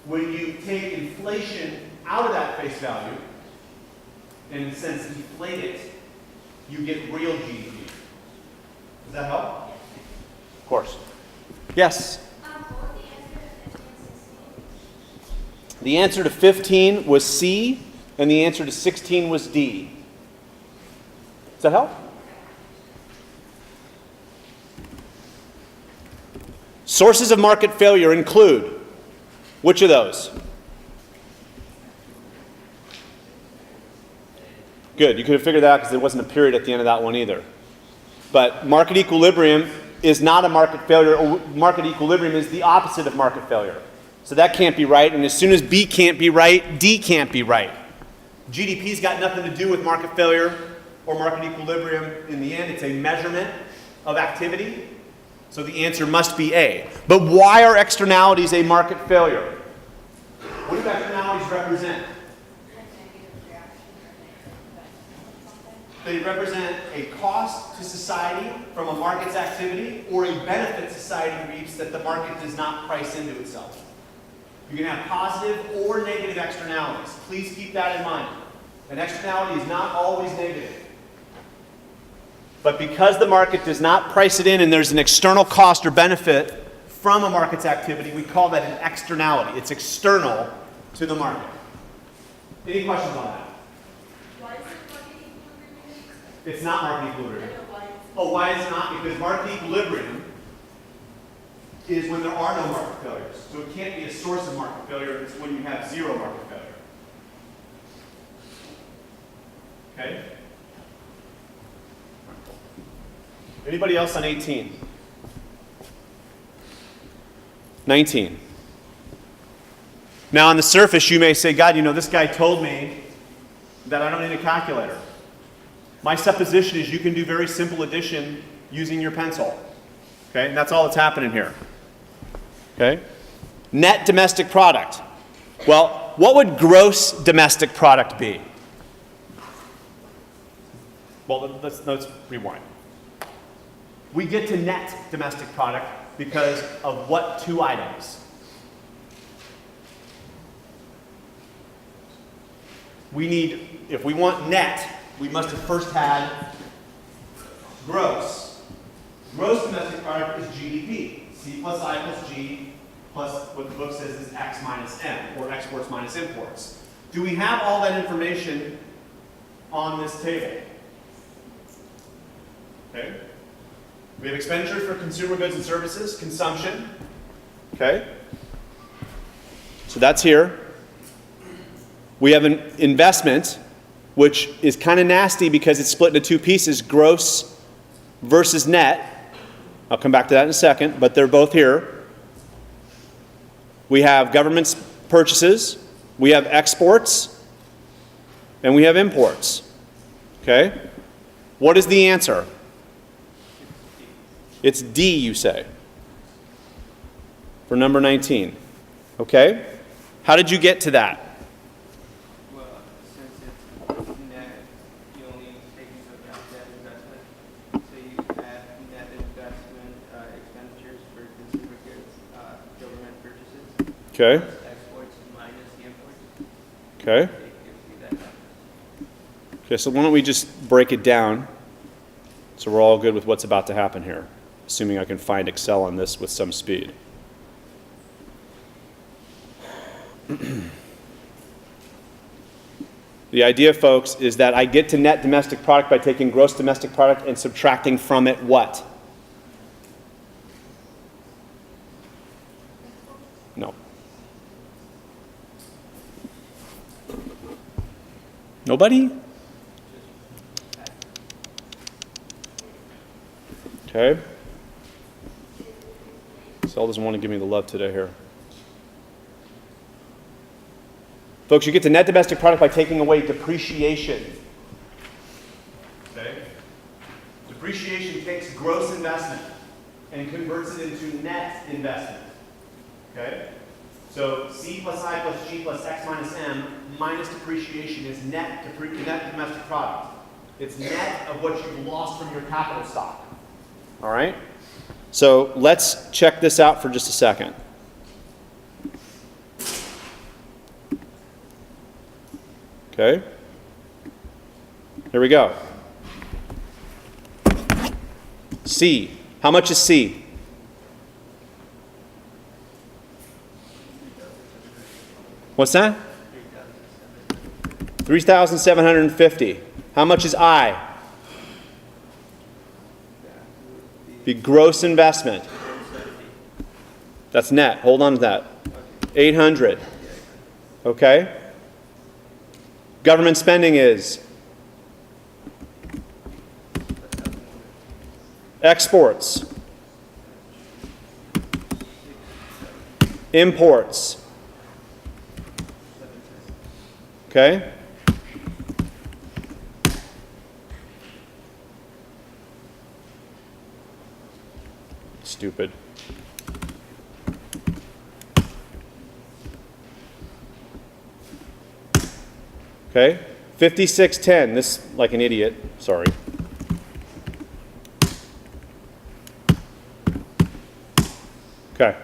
When you take inflation out of that face value, and in a sense deflate it, you get real GDP. Does that help? Of course. Yes? What was The the answer to 15 and 16? answer to 15 was C, and the answer to 16 was D. Does that help? Sources of market failure include which of those? Good. You could have figured that out because there wasn't a period at the end of that one either. But market equilibrium is not a market failure. Market equilibrium is the opposite of market failure. So that can't be right. And as soon as B can't be right, D can't be right. GDP's got nothing to do with market failure or market equilibrium in the end. It's a measurement of activity. So the answer must be A. But why are externalities a market failure? What do externalities represent? They represent a cost to society from a market's activity or a benefit society reaps that the market does not price into itself. You can have positive or negative externalities. Please keep that in mind. An externality is not always negative. But because the market does not price it in and there's an external cost or benefit from a market's activity, we call that an externality. It's external to the market. Any questions on that? Why is it market equilibrium? It's not market equilibrium. I know why it's- Oh, why is it not? Because market equilibrium is when there are no market failures. So it can't be a source of market failure. It's when you have zero market failure. Okay? Anybody else on 18? 19. Now on the surface you may say, God, you know, this guy told me that I don't need a calculator. My supposition is you can do very simple addition using your pencil. Okay, and that's all that's happening here. Okay? Net domestic product. Well, what would gross domestic product be? Well, let's rewind. We get to net domestic product because of what two items? We need, if we want net, we must have first had gross. Gross domestic product is GDP. C plus I plus G plus what the book says is X minus M, or exports minus imports. Do we have all that information on this table? Okay. We have expenditures for consumer goods and services, consumption. Okay. So that's here. We have an investment, which is kind of nasty because it's split into two pieces, gross versus net. I'll come back to that in a second, but they're both here. We have government purchases, we have exports, and we have imports. Okay? What is the answer? It's D, you say, for number 19. Okay? How did you get to that? Well, since it's net, you only take into account net investment. So you add net investment expenditures for consumer goods, government purchases. Okay. Exports minus the imports. Okay. It gives you that number. Okay, so why don't we just break it down so we're all good with what's about to happen here, assuming I can find Excel on this with some speed. The idea, folks, is that I get to net domestic product by taking gross domestic product and subtracting from it what? No. Nobody? Okay. Sal doesn't want to give me the love today here. Folks, you get to net domestic product by taking away depreciation. Okay? Depreciation takes gross investment and converts it into net investment. Okay? So C plus I plus G plus X minus M minus depreciation is net domestic product. It's net of what you've lost from your capital stock. All right? So let's check this out for just a second. Okay? Here we go. C. How much is C? What's that? 3,750. How much is I? Be gross investment. That's net. Hold on to that. 800. Okay? Government spending is exports, imports. Okay? Stupid. Okay, 5610, this like an idiot, sorry. Okay.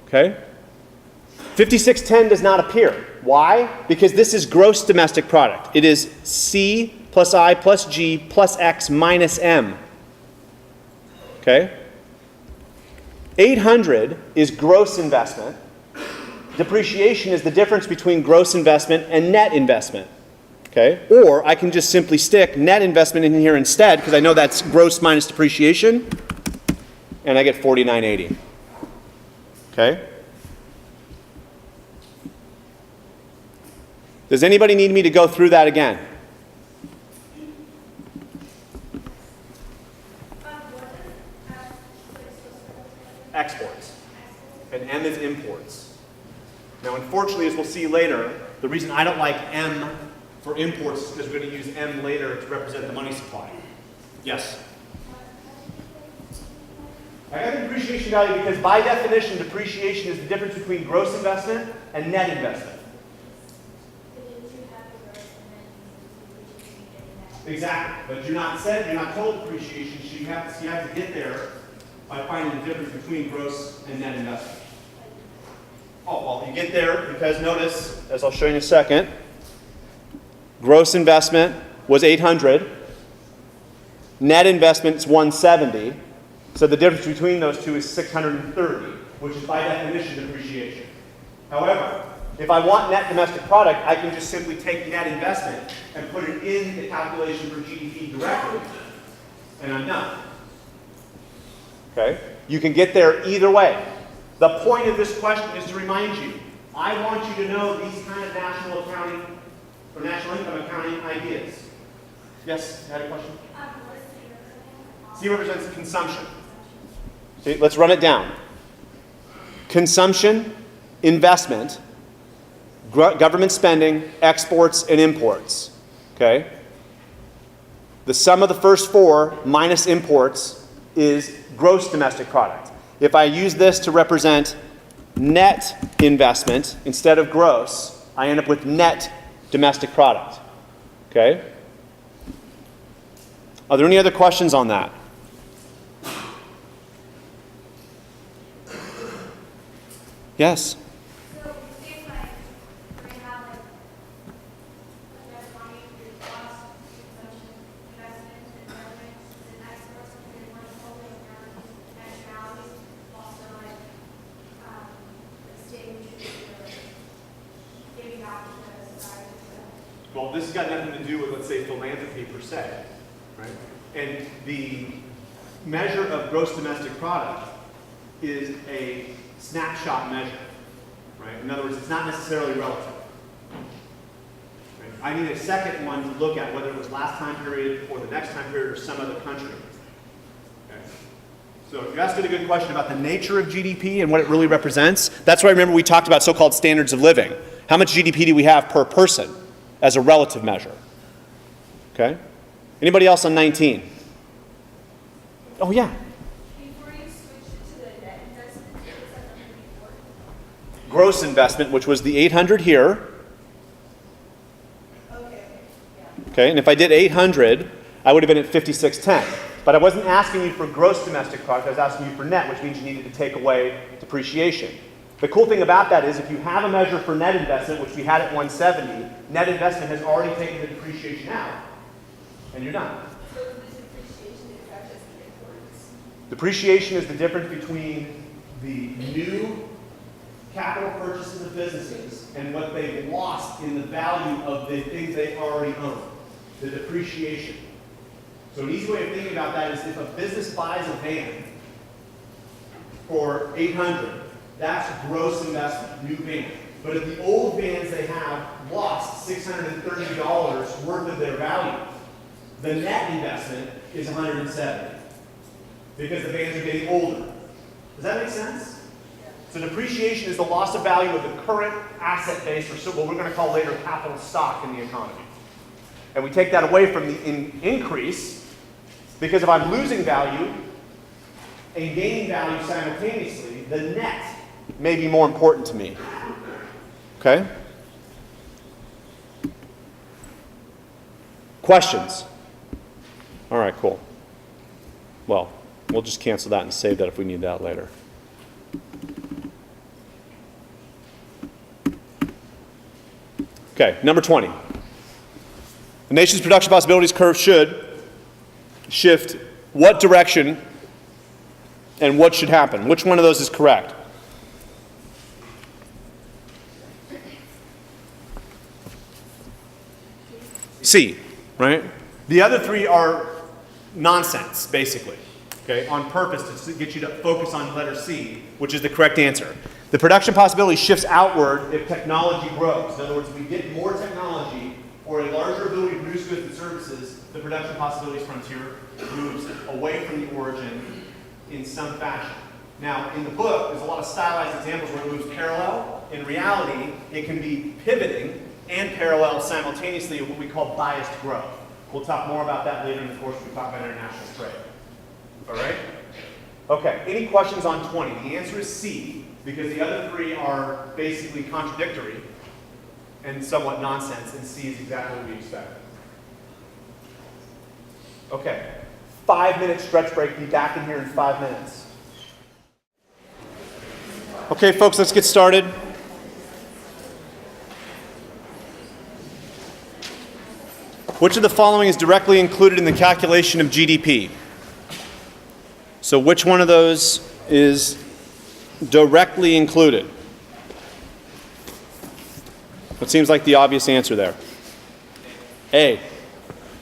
Okay? 5610 does not appear. Why? Because this is gross domestic product. It is C plus I plus G plus X minus M. Okay? 800 is gross investment. Depreciation is the difference between gross investment and net investment. Okay? Or I can just simply stick net investment in here instead because I know that's gross minus depreciation, and I get 4980. Okay? Does anybody need me to go through that again? Exports. And M is imports. Now, unfortunately, as we'll see later, the reason I don't like M for imports is because we're going to use M later to represent the money supply. Yes? I got the depreciation value because by definition, depreciation is the difference between gross investment and net investment. Exactly, but you're not told depreciation, so you have to get there by finding the difference between gross and net investment. Oh, well, you get there because notice, as I'll show you in a second, gross investment was 800, net investment is 170, so the difference between those two is 630, which is by definition depreciation. However, if I want net domestic product, I can just simply take net investment and put it in the calculation for GDP directly, and I'm done. Okay? You can get there either way. The point of this question is to remind you, I want you to know these kind of national accounting or national income accounting ideas. Yes, you had a question? C represents consumption. See, let's run it down. Consumption, investment, government spending, exports, and imports. Okay? The sum of the first four minus imports is gross domestic product. If I use this to represent net investment instead of gross, I end up with net domestic product. Okay? Are there any other questions on that? Yes? So, say like, we have like, money through cost, consumption, investment, and government, and exports, and then one totally around nationalities, also like, the state giving out to the society. Well, this has got nothing to do with, let's say, philanthropy per se, right? And the measure of gross domestic product is a snapshot measure, right? In other words, it's not necessarily relative. Right? I need a second one to look at, whether it was last time period or the next time period or some other country. Okay? So you asked a good question about the nature of GDP and what it really represents. That's why I remember we talked about so-called standards of living. How much GDP do we have per person as a relative measure? Okay? Anybody else on 19? Oh, yeah. Before you switch it to the net investment, it was at 104. Gross investment, which was the 800 here. Okay, yeah. Okay, and if I did 800, I would have been at 5610. But I wasn't asking you for gross domestic product, I was asking you for net, which means you needed to take away depreciation. The cool thing about that is if you have a measure for net investment, which we had at 170, net investment has already taken the depreciation out, and you're done. So the depreciation is not just the imports. Depreciation is the difference between the new capital purchases of businesses and what they've lost in the value of the things they already own. The depreciation. So an easy way of thinking about that is if a business buys a van for 800, that's gross investment, new van. But if the old vans they have lost $630 worth of their value, the net investment is 170 because the vans are getting older. Does that make sense? So depreciation is the loss of value of the current asset base, or what we're going to call later capital stock in the economy. And we take that away from the increase, because if I'm losing value, and gaining value simultaneously, the net may be more important to me. Okay? Questions? All right, cool. Well, we'll just cancel that and save that if we need that later. Okay, number 20. The nation's production possibilities curve should shift what direction and what should happen? Which one of those is correct? C, right? The other three are nonsense, basically, okay, on purpose to get you to focus on letter C, which is the correct answer. The production possibility shifts outward if technology grows. In other words, if we get more technology or a larger ability to produce goods and services, the production possibilities frontier moves away from the origin in some fashion. Now, in the book, there's a lot of stylized examples where it moves parallel. In reality, it can be pivoting and parallel simultaneously of what we call biased growth. We'll talk more about that later in the course when we talk about international trade. All right? Okay, any questions on 20? The answer is C, because the other three are basically contradictory and somewhat nonsense, and C is exactly what we expect. Okay, 5-minute stretch break. Be back in here in 5 minutes. Okay, folks, let's get started. Which of the following is directly included in the calculation of GDP? So which one of those is directly included? What seems like the obvious answer there? A.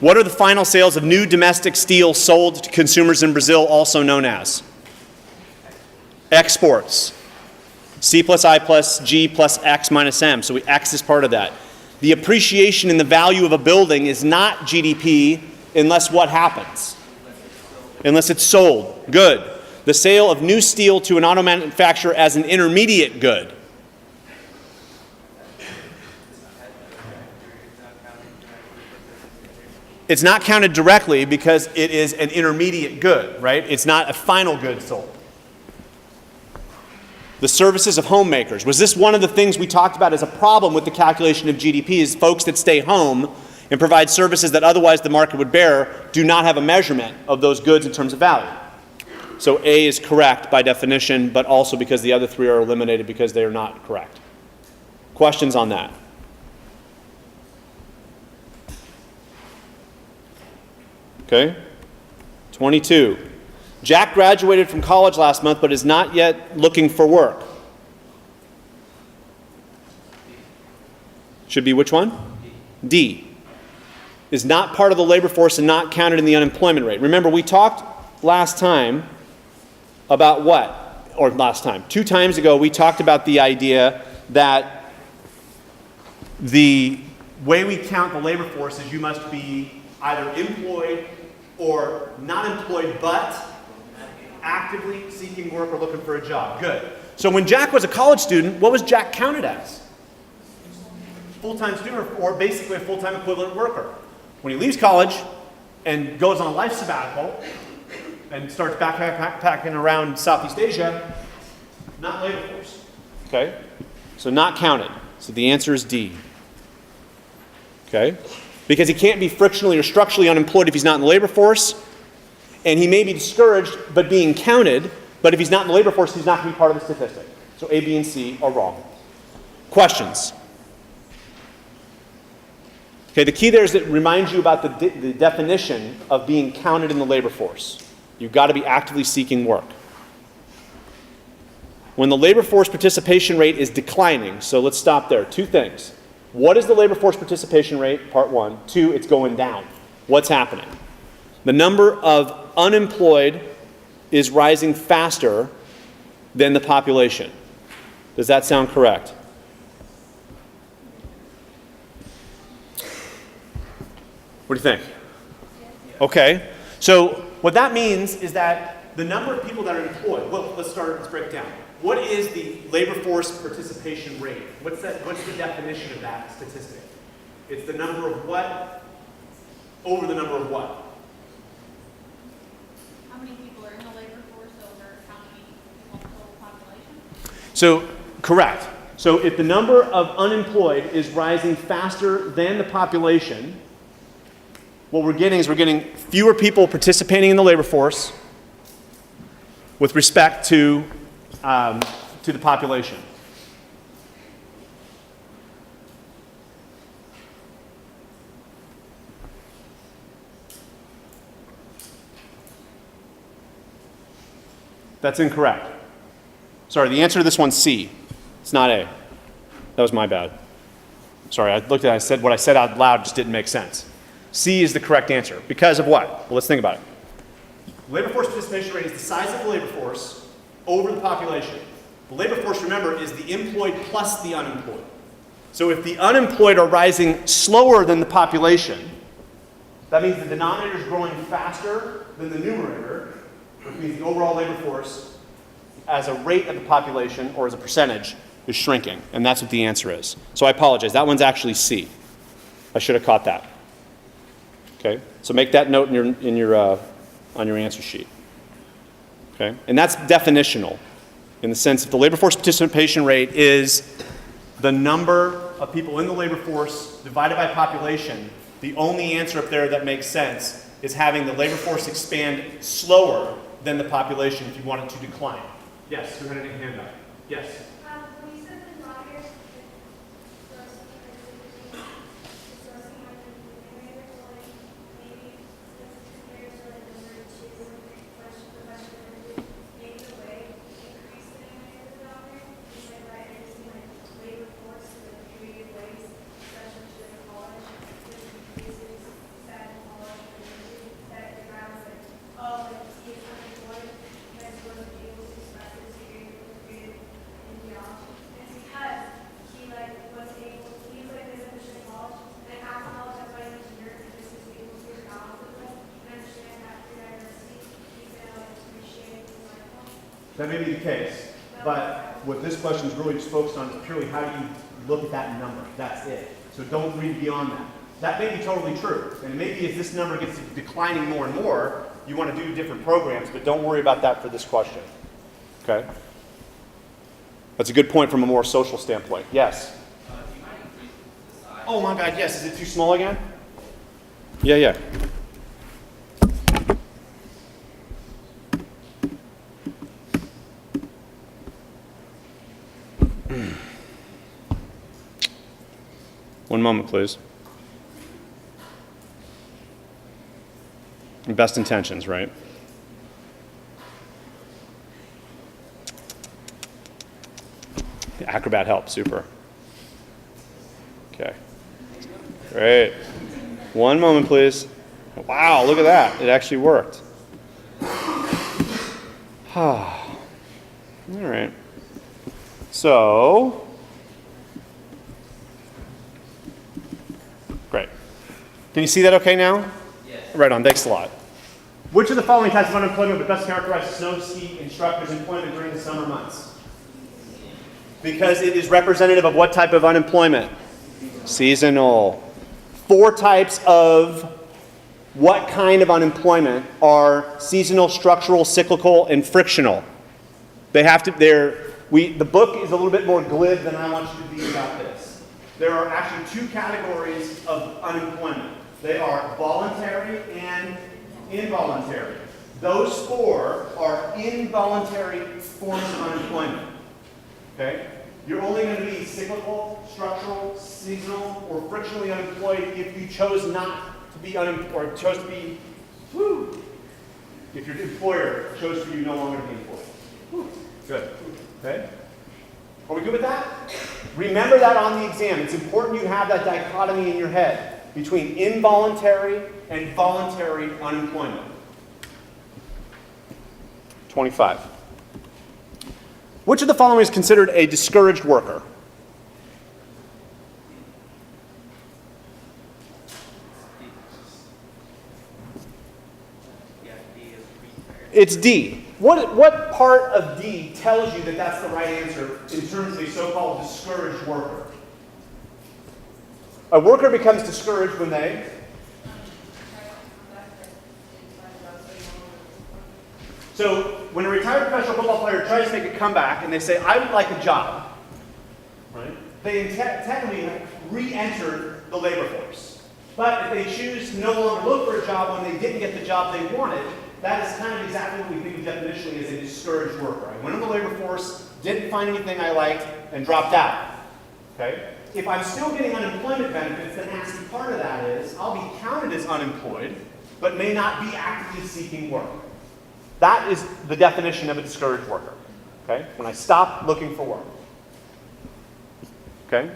What are the final sales of new domestic steel sold to consumers in Brazil, also known as? Exports. C plus I plus G plus X minus M. So X is part of that. The appreciation in the value of a building is not GDP unless what happens? Unless it's sold. Good. The sale of new steel to an auto manufacturer as an intermediate good. It's not counted directly because it is an intermediate good, right? It's not a final good sold. The services of homemakers. Was this one of the things we talked about as a problem with the calculation of GDP is folks that stay home and provide services that otherwise the market would bear do not have a measurement of those goods in terms of value. So A is correct by definition, but also because the other three are eliminated because they are not correct. Questions on that? Okay. 22. Jack graduated from college last month but is not yet looking for work. Should be which one? D. Is not part of the labor force and not counted in the unemployment rate. Remember, we talked last time about what? Or last time. 2 times ago, we talked about the idea that the way we count the labor force is you must be either employed or not employed but actively seeking work or looking for a job. Good. So when Jack was a college student, what was Jack counted as? Full-time student or basically a full-time equivalent worker. When he leaves college and goes on a life sabbatical and starts backpacking around Southeast Asia, not labor force. Okay? So not counted. So the answer is D. Okay? Because he can't be frictionally or structurally unemployed if he's not in the labor force, and he may be discouraged but being counted, but if he's not in the labor force, he's not going to be part of the statistic. So A, B, and C are wrong. Questions? Okay, the key there is that it reminds you about the definition of being counted in the labor force. You've got to be actively seeking work. When the labor force participation rate is declining, so let's stop there. 2 things. What is the labor force participation rate? Part 1. 2, it's going down. What's happening? The number of unemployed is rising faster than the population. Does that sound correct? What do you think? Okay. So what that means is that the number of people that are employed, well, let's break it down. What is the labor force participation rate? What's the definition of that statistic? It's the number of what over the number of what? How many people are in the labor force over So, correct. So if the number of unemployed is rising faster than the population, what we're getting is we're getting fewer people participating in the labor force with respect to the population. That's incorrect. Sorry, the answer to this one's C. It's not A. That was my bad. Sorry, I looked at it, I said what I said out loud just didn't make sense. C is the correct answer. Because of what? Well, let's think about it. The labor force participation rate is the size of the labor force over the population. The labor force, remember, is the employed plus the unemployed. So if the unemployed are rising slower than the population, that means the denominator is growing faster than the numerator, which means the overall labor force as a rate of the population or as a percentage is shrinking. And that's what the answer is. So I apologize. That one's actually C. I should have caught that. Okay? So make that note on your answer sheet. Okay? And that's definitional in the sense that the labor force participation rate is the number of people in the labor force divided by population. The only answer up there that makes sense is having the labor force expand slower than the population if you want it to decline. Yes, go ahead and hand up. Yes. When you said the denominator, maybe compared to like number 2, maybe the way increase the denominator, you said by increasing like labor force to the creative ways, especially to the college, which increases that college that the ground is like, oh, like he is unemployed, you guys wasn't able to express his creative and beyond. It's because he like was able, he was like this efficient college, and after college, that's why he went to Europe, because he was able to figure out with them and understand that through diversity, he's gonna like appreciate his life more. That may be the case, but what this question is really just focused on is purely how do you look at that number. That's it. So don't read beyond that. That may be totally true. And maybe as this number gets declining more and more, you want to do different programs, but don't worry about that for this question. Okay? That's a good point from a more social standpoint. Yes? Do you mind increasing the size? Oh my God, yes. Is it too small again? Yeah. One moment, please. Best intentions, right? The Acrobat helps, super. Okay. Great. One moment, please. Wow, look at that. It actually worked. All right. So, great. Can you see that okay now? Yes. Right on, thanks a lot. Which of the following types of unemployment would best characterize snow ski instructors' employment during the summer months? Because it is representative of what type of unemployment? Seasonal. 4 types of what kind of unemployment are seasonal, structural, cyclical, and frictional? They have to, the book is a little bit more glib than I want you to be about this. There are actually 2 categories of unemployment. They are voluntary and involuntary. Those 4 are involuntary forms of unemployment. Okay? You're only going to be cyclical, structural, seasonal, or frictionally unemployed if you chose not to be unemployed, or chose to be, if your employer chose for you no longer to be employed. Good. Okay? Are we good with that? Remember that on the exam. It's important you have that dichotomy in your head between involuntary and voluntary unemployment. 25. Which of the following is considered a discouraged worker? Yeah, D is retired. It's D. What part of D tells you that that's the right answer in terms of a so-called discouraged worker? A worker becomes discouraged when they... So when a retired professional football player tries to make a comeback and they say, I would like a job, right? They technically have re-entered the labor force. But if they choose to no longer look for a job when they didn't get the job they wanted, that is kind of exactly what we think of definitionally as a discouraged worker. I went in the labor force, didn't find anything I liked, and dropped out. Okay? If I'm still getting unemployment benefits, the nasty part of that is I'll be counted as unemployed, but may not be actively seeking work. That is the definition of a discouraged worker. Okay? When I stop looking for work. Okay?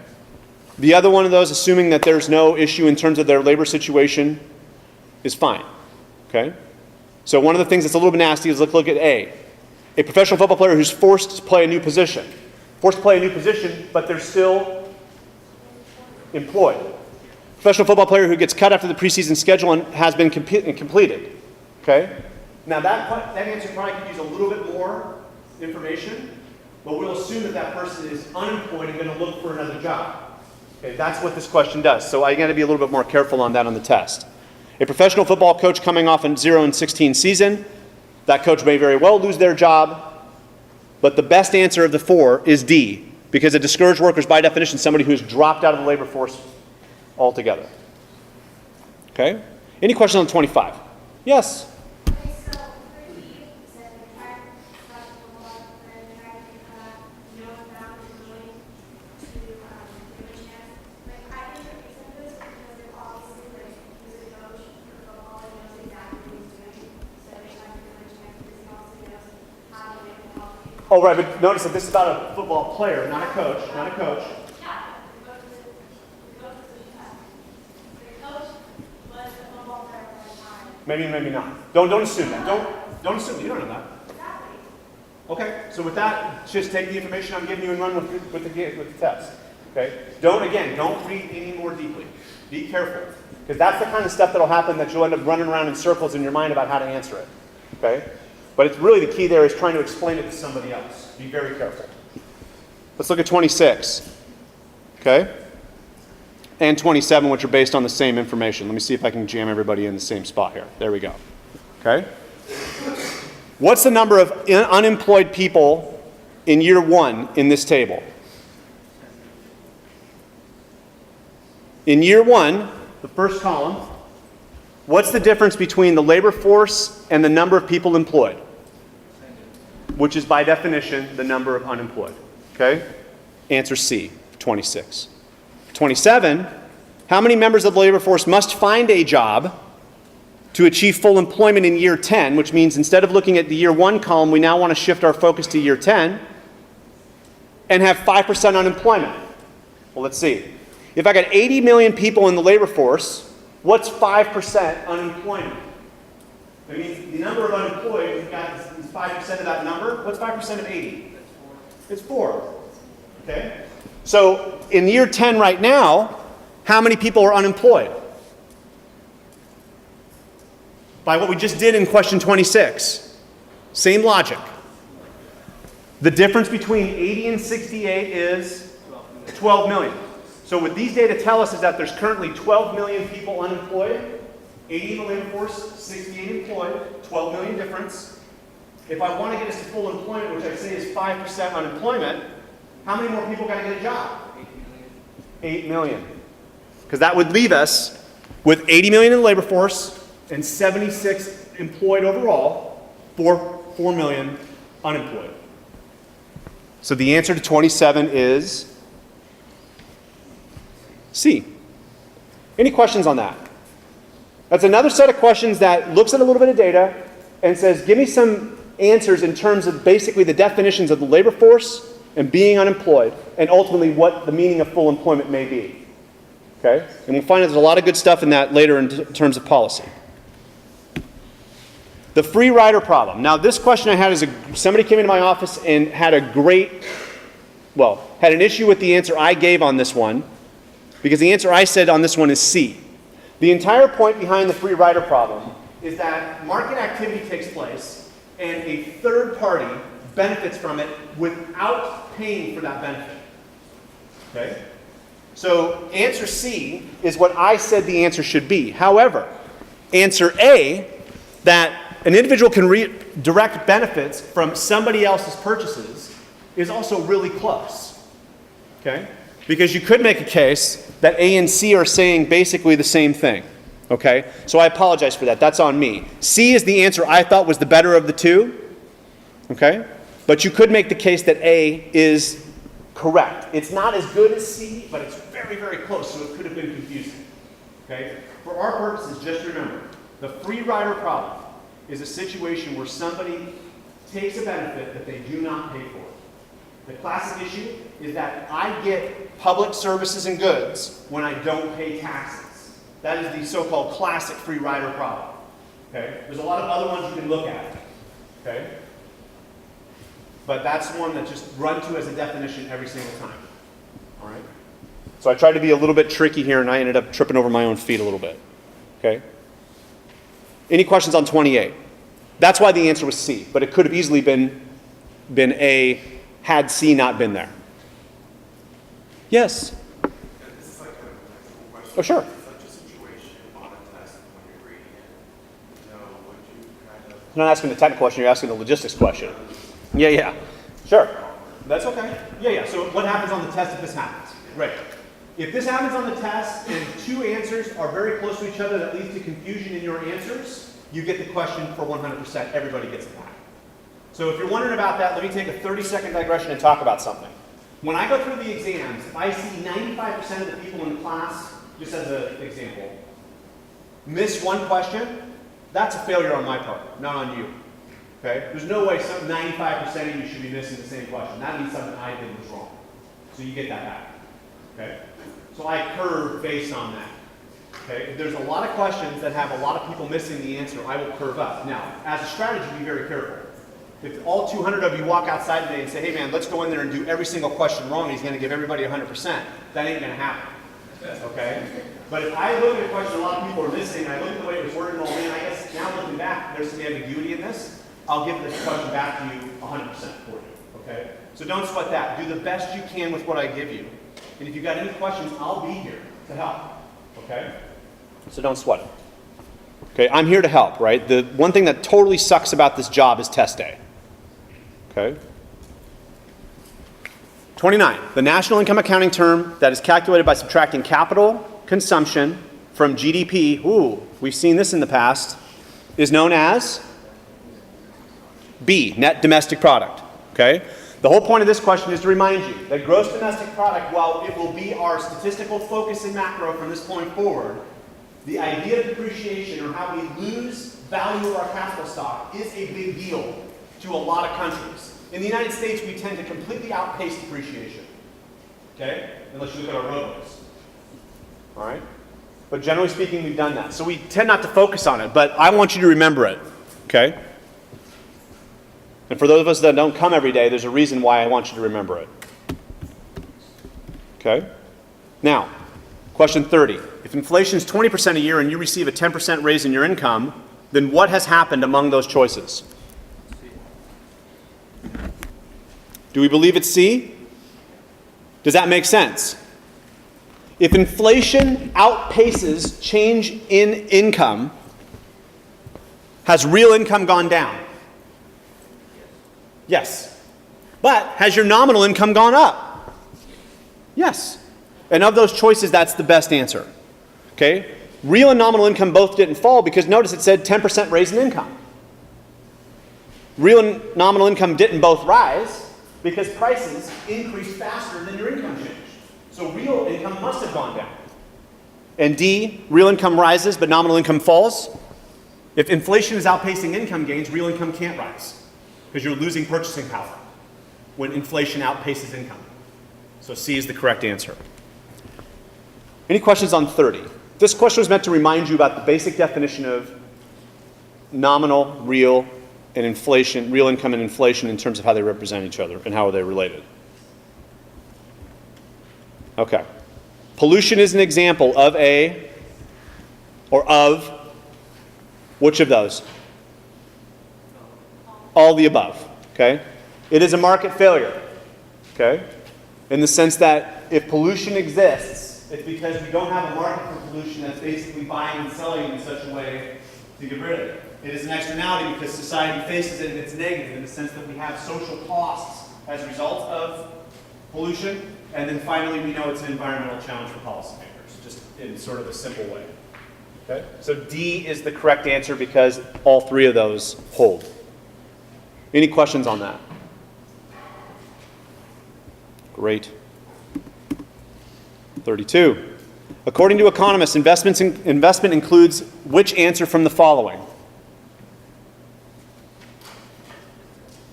The other one of those, assuming that there's no issue in terms of their labor situation, is fine. Okay? So one of the things that's a little bit nasty is look at A. A professional football player who's forced to play a new position. Forced to play a new position, but they're still employed. Professional football player who gets cut after the preseason schedule and has been completed. Okay? Now that answer probably could use a little bit more information, but we'll assume that that person is unemployed and going to look for another job. Okay, that's what this question does. So I got to be a little bit more careful on that on the test. A professional football coach coming off a 0-16 season, that coach may very well lose their job, but the best answer of the four is D, because a discouraged worker is by definition somebody who's dropped out of the labor force altogether. Okay? Any questions on 25? Yes? Okay, so for D, it said retired professional football player tried to no one found is willing to give a chance. Like, I think the reason for this is because they're obviously like, he's a coach for football and knows exactly what he's doing. So they try to give him a chance because he also knows how to make it help people. Oh, right, but notice that this is about a football player, not a coach, not a coach. Yeah, the coach was a football player for a time. Maybe, maybe not. Don't assume that. Don't assume. You don't know that. Exactly. Okay, so with that, just take the information I'm giving you and run with the test. Okay? Don't read any more deeply. Be careful. Because that's the kind of stuff that'll happen that you'll end up running around in circles in your mind about how to answer it. Okay? But it's really the key there is trying to explain it to somebody else. Be very careful. Let's look at 26. Okay? And 27, which are based on the same information. Let me see if I can jam everybody in the same spot here. There we go. Okay? What's the number of unemployed people in year one in this table? In year one, the first column, what's the difference between the labor force and the number of people employed? Which is by definition the number of unemployed. Okay? Answer C, 26. 27, how many members of the labor force must find a job to achieve full employment in year 10, which means instead of looking at the year 1 column, we now want to shift our focus to year 10 and have 5% unemployment. Well, let's see. If I got 80 million people in the labor force, what's 5% unemployment? That means the number of unemployed, we've got is 5% of that number. What's 5% of 80? It's 4. Okay? So in year 10 right now, how many people are unemployed? By what we just did in question 26. Same logic. The difference between 80 and 68 is 12 million. So what these data tell us is that there's currently 12 million people unemployed, 80 in the labor force, 68 employed, 12 million difference. If I want to get us to full employment, which I say is 5% unemployment, how many more people got to get a job? 8 million. Because that would leave us with 80 million in the labor force and 76 employed overall, 4 million unemployed. So the answer to 27 is C. Any questions on that? That's another set of questions that looks at a little bit of data and says, give me some answers in terms of basically the definitions of the labor force and being unemployed, and ultimately what the meaning of full employment may be. Okay? And we'll find that there's a lot of good stuff in that later in terms of policy. The free rider problem. Now, this question I had is somebody came into my office and had an issue with the answer I gave on this one, because the answer I said on this one is C. The entire point behind the free rider problem is that market activity takes place and a third party benefits from it without paying for that benefit. Okay? So answer C is what I said the answer should be. However, answer A, that an individual can direct benefits from somebody else's purchases is also really close, okay? Because you could make a case that A and C are saying basically the same thing, okay? So I apologize for that. That's on me. C is the answer I thought was the better of the two, okay? But you could make the case that A is correct. It's not as good as C, but it's very, very close, so it could have been confusing, okay? For our purposes, just remember, the free rider problem is a situation where somebody takes a benefit that they do not pay for. The classic issue is that I get public services and goods when I don't pay taxes. That is the so-called classic free rider problem. Okay? There's a lot of other ones you can look at. Okay? But that's one that just run to as a definition every single time. All right? So I tried to be a little bit tricky here, and I ended up tripping over my own feet a little bit. Okay? Any questions on 28? That's why the answer was C, but it could have easily been A had C not been there. Yes? This is like a technical question. Oh, sure. In such a situation on a test when you're grading it, would you kind of... You're not asking the technical question, you're asking the logistics question. Yeah. Sure. That's okay. Yeah. So what happens on the test if this happens? Right. If this happens on the test and two answers are very close to each other that leads to confusion in your answers, you get the question for 100%. Everybody gets it back. So if you're wondering about that, let me take a 30-second digression and talk about something. When I go through the exams, if I see 95% of the people in class, just as an example, miss one question, that's a failure on my part, not on you. Okay? There's no way 95% of you should be missing the same question. That means something I did was wrong. So you get that back. Okay? So I curve based on that. Okay? If there's a lot of questions that have a lot of people missing the answer, I will curve up. Now, as a strategy, be very careful. If all 200 of you walk outside today and say, hey man, let's go in there and do every single question wrong, and he's going to give everybody 100%, that ain't going to happen. Okay? But if I look at a question a lot of people are missing, and I look at the way it was worded, and all, man, I guess now looking back, there's some ambiguity in this, I'll give this question back to you 100% for you. Okay? So don't sweat that. Do the best you can with what I give you. And if you've got any questions, I'll be here to help. Okay? So don't sweat it. Okay? I'm here to help, right? The one thing that totally sucks about this job is test day. Okay? 29. The national income accounting term that is calculated by subtracting capital consumption from GDP, we've seen this in the past, is known as B, net domestic product. Okay? The whole point of this question is to remind you that gross domestic product, while it will be our statistical focus in macro from this point forward, the idea of depreciation, or how we lose value of our capital stock, is a big deal to a lot of countries. In the United States, we tend to completely outpace depreciation. Okay? Unless you look at our roadways. All right? But generally speaking, we've done that. So we tend not to focus on it, but I want you to remember it. Okay? And for those of us that don't come every day, there's a reason why I want you to remember it. Okay? Now, question 30. If inflation is 20% a year and you receive a 10% raise in your income, then what has happened among those choices? Do we believe it's C? Does that make sense? If inflation outpaces change in income, has real income gone down? Yes. But has your nominal income gone up? Yes. And of those choices, that's the best answer. Okay? Real and nominal income both didn't fall because notice it said 10% raise in income. Real and nominal income didn't both rise because prices increased faster than your income changed. So real income must have gone down. And D, real income rises but nominal income falls. If inflation is outpacing income gains, real income can't rise because you're losing purchasing power when inflation outpaces income. So C is the correct answer. Any questions on 30? This question was meant to remind you about the basic definition of nominal, real, and inflation, real income and inflation in terms of how they represent each other and how are they related. Okay. Pollution is an example of which of those? All the above. Okay? It is a market failure. Okay? In the sense that if pollution exists, it's because we don't have a market for pollution that's basically buying and selling in such a way to get rid of it. It is an externality because society faces it and it's negative in the sense that we have social costs as a result of pollution. And then finally, we know it's an environmental challenge for policymakers, just in sort of a simple way. Okay? So D is the correct answer because all three of those hold. Any questions on that? Great. 32. According to economists, investment includes which answer from the following?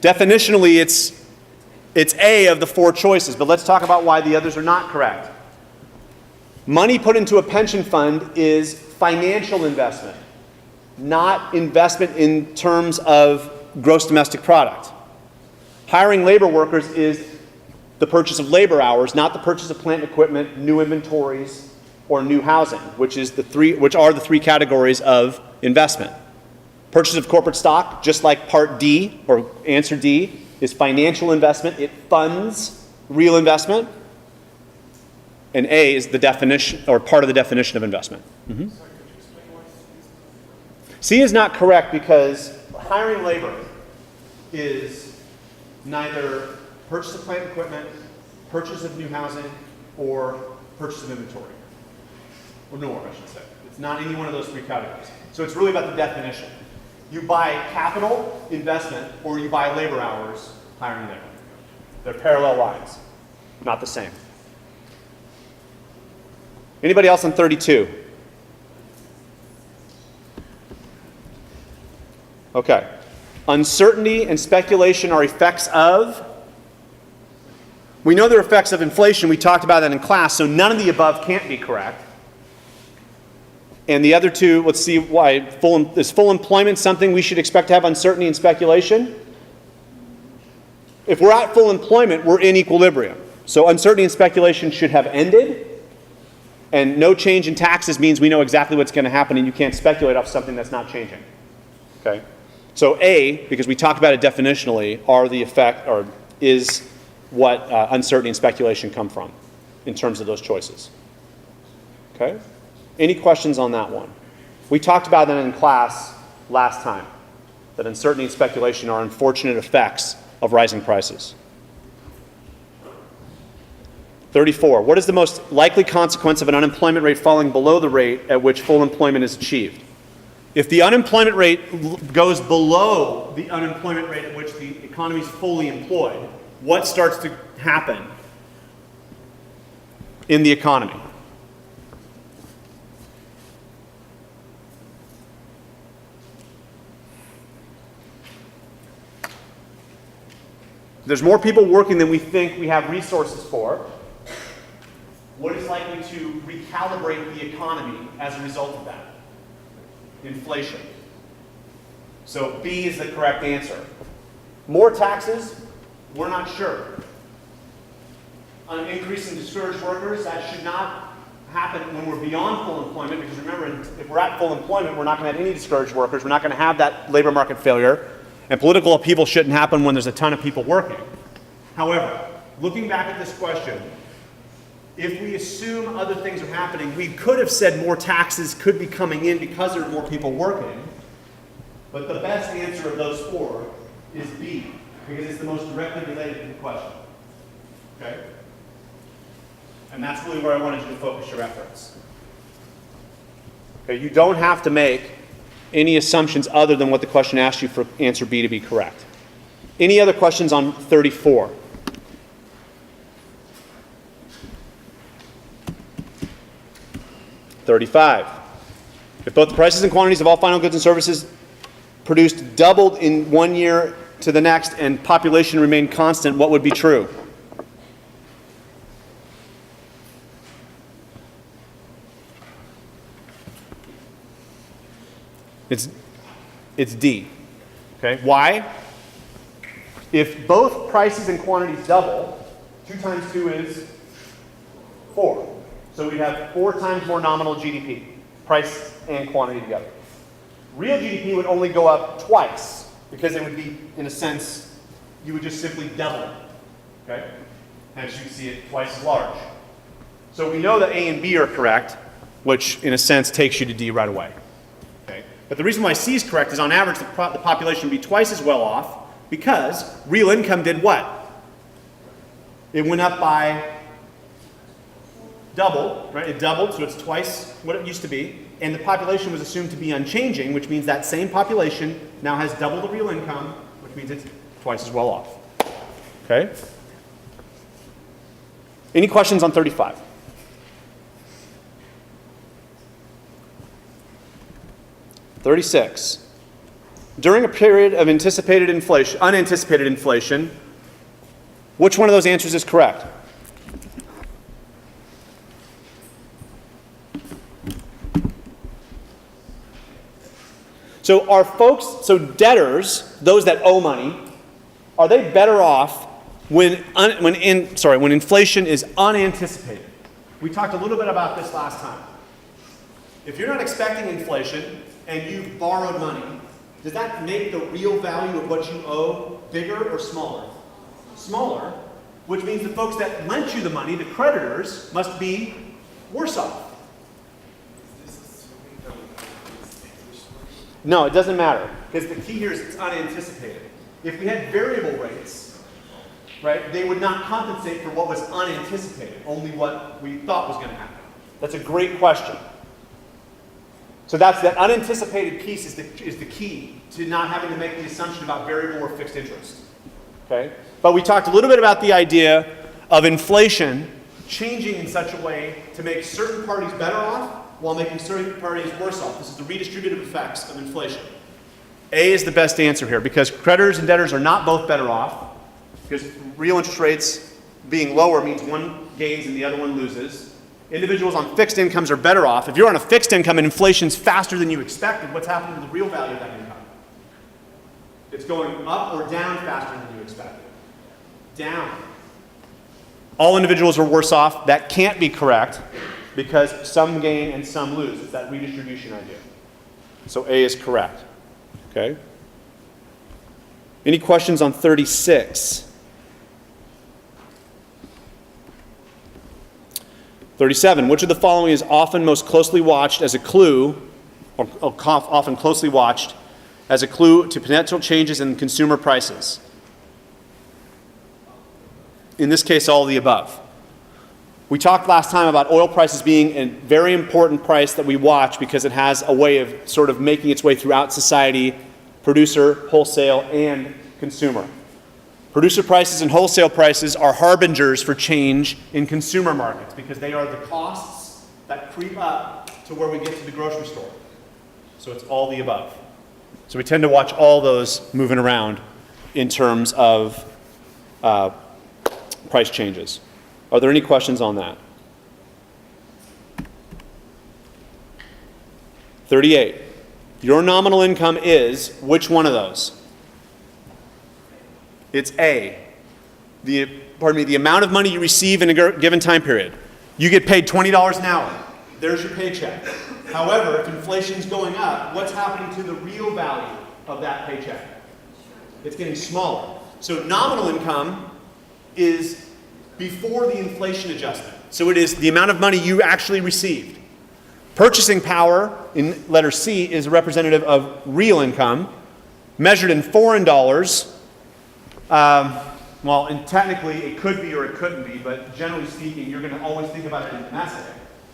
Definitionally, it's A of the four choices, but let's talk about why the others are not correct. Money put into a pension fund is financial investment, not investment in terms of gross domestic product. Hiring labor workers is the purchase of labor hours, not the purchase of plant and equipment, new inventories, or new housing, which are the three categories of investment. Purchase of corporate stock, just like part D, or answer D, is financial investment. It funds real investment. And A is the definition, or part of the definition of investment. Mm-hmm. C is not correct because hiring labor is neither purchase of plant equipment, purchase of new housing, or purchase of inventory. Or nor, I should say. It's not any one of those three categories. So it's really about the definition. You buy capital investment or you buy labor hours hiring labor. They're parallel lines, not the same. Anybody else on 32? Okay. Uncertainty and speculation are effects of? We know they're effects of inflation. We talked about that in class, so none of the above can't be correct. And the other two, let's see why. Is full employment something we should expect to have uncertainty and speculation? If we're at full employment, we're in equilibrium. So uncertainty and speculation should have ended. And no change in taxes means we know exactly what's going to happen and you can't speculate off something that's not changing. Okay? So A, because we talked about it definitionally, are the effect, or is what uncertainty and speculation come from in terms of those choices. Okay? Any questions on that one? We talked about that in class last time, that uncertainty and speculation are unfortunate effects of rising prices. 34. What is the most likely consequence of an unemployment rate falling below the rate at which full employment is achieved? If the unemployment rate goes below the unemployment rate at which the economy is fully employed, what starts to happen in the economy? There's more people working than we think we have resources for. What is likely to recalibrate the economy as a result of that? Inflation. So B is the correct answer. More taxes? We're not sure. An increase in discouraged workers, that should not happen when we're beyond full employment, because remember, if we're at full employment, we're not going to have any discouraged workers. We're not going to have that labor market failure. And political upheaval shouldn't happen when there's a ton of people working. However, looking back at this question, if we assume other things are happening, we could have said more taxes could be coming in because there are more people working. But the best answer of those four is B, because it's the most directly related to the question. Okay? And that's really where I wanted you to focus your efforts. Okay, you don't have to make any assumptions other than what the question asked you for answer B to be correct. Any other questions on 34? If both the prices and quantities of all final goods and services produced doubled in one year to the next and population remained constant, what would be true? It's D. Okay, why? If both prices and quantities double, 2 times 2 is 4. So we'd have 4 times more nominal GDP, price and quantity together. Real GDP would only go up twice, because it would be, in a sense, you would just simply double it. Okay? Hence, you'd see it twice as large. So we know that A and B are correct, which, in a sense, takes you to D right away. Okay? But the reason why C is correct is on average the population would be twice as well off because real income did what? It went up by double, right? It doubled, so it's twice what it used to be. And the population was assumed to be unchanging, which means that same population now has double the real income, which means it's twice as well off. Okay? Any questions on 35? $36. During a period of unanticipated inflation, which one of those answers is correct? So debtors, those that owe money, are they better off when inflation is unanticipated? We talked a little bit about this last time. If you're not expecting inflation and you've borrowed money, does that make the real value of what you owe bigger or smaller? Smaller, which means the folks that lent you the money, the creditors, must be worse off. No, it doesn't matter, because the key here is it's unanticipated. If we had variable rates, right, they would not compensate for what was unanticipated, only what we thought was going to happen. That's a great question. So that unanticipated piece is the key to not having to make the assumption about variable or fixed interest. Okay? But we talked a little bit about the idea of inflation changing in such a way to make certain parties better off while making certain parties worse off. This is the redistributive effects of inflation. A is the best answer here because creditors and debtors are not both better off because real interest rates being lower means one gains and the other one loses. Individuals on fixed incomes are better off. If you're on a fixed income and inflation's faster than you expected, what's happening to the real value of that income? It's going up or down faster than you expected? Down. All individuals are worse off. That can't be correct because some gain and some lose. It's that redistribution idea. So A is correct. Okay? Any questions on 36? 37. Which of the following is often most closely watched as a clue, or often closely watched as a clue to potential changes in consumer prices? In this case, all of the above. We talked last time about oil prices being a very important price that we watch because it has a way of sort of making its way throughout society, producer, wholesale, and consumer. Producer prices and wholesale prices are harbingers for change in consumer markets because they are the costs that creep up to where we get to the grocery store. So it's all the above. So we tend to watch all those moving around in terms of price changes. Are there any questions on that? 38. Your nominal income is which one of those? It's A. The amount of money you receive in a given time period. You get paid $20 an hour. There's your paycheck. However, if inflation's going up, what's happening to the real value of that paycheck? It's getting smaller. So nominal income is before the inflation adjustment. So it is the amount of money you actually received. Purchasing power, in letter C, is representative of real income, measured in foreign dollars. And technically it could be or it couldn't be, but generally speaking, you're going to always think about it in domestic,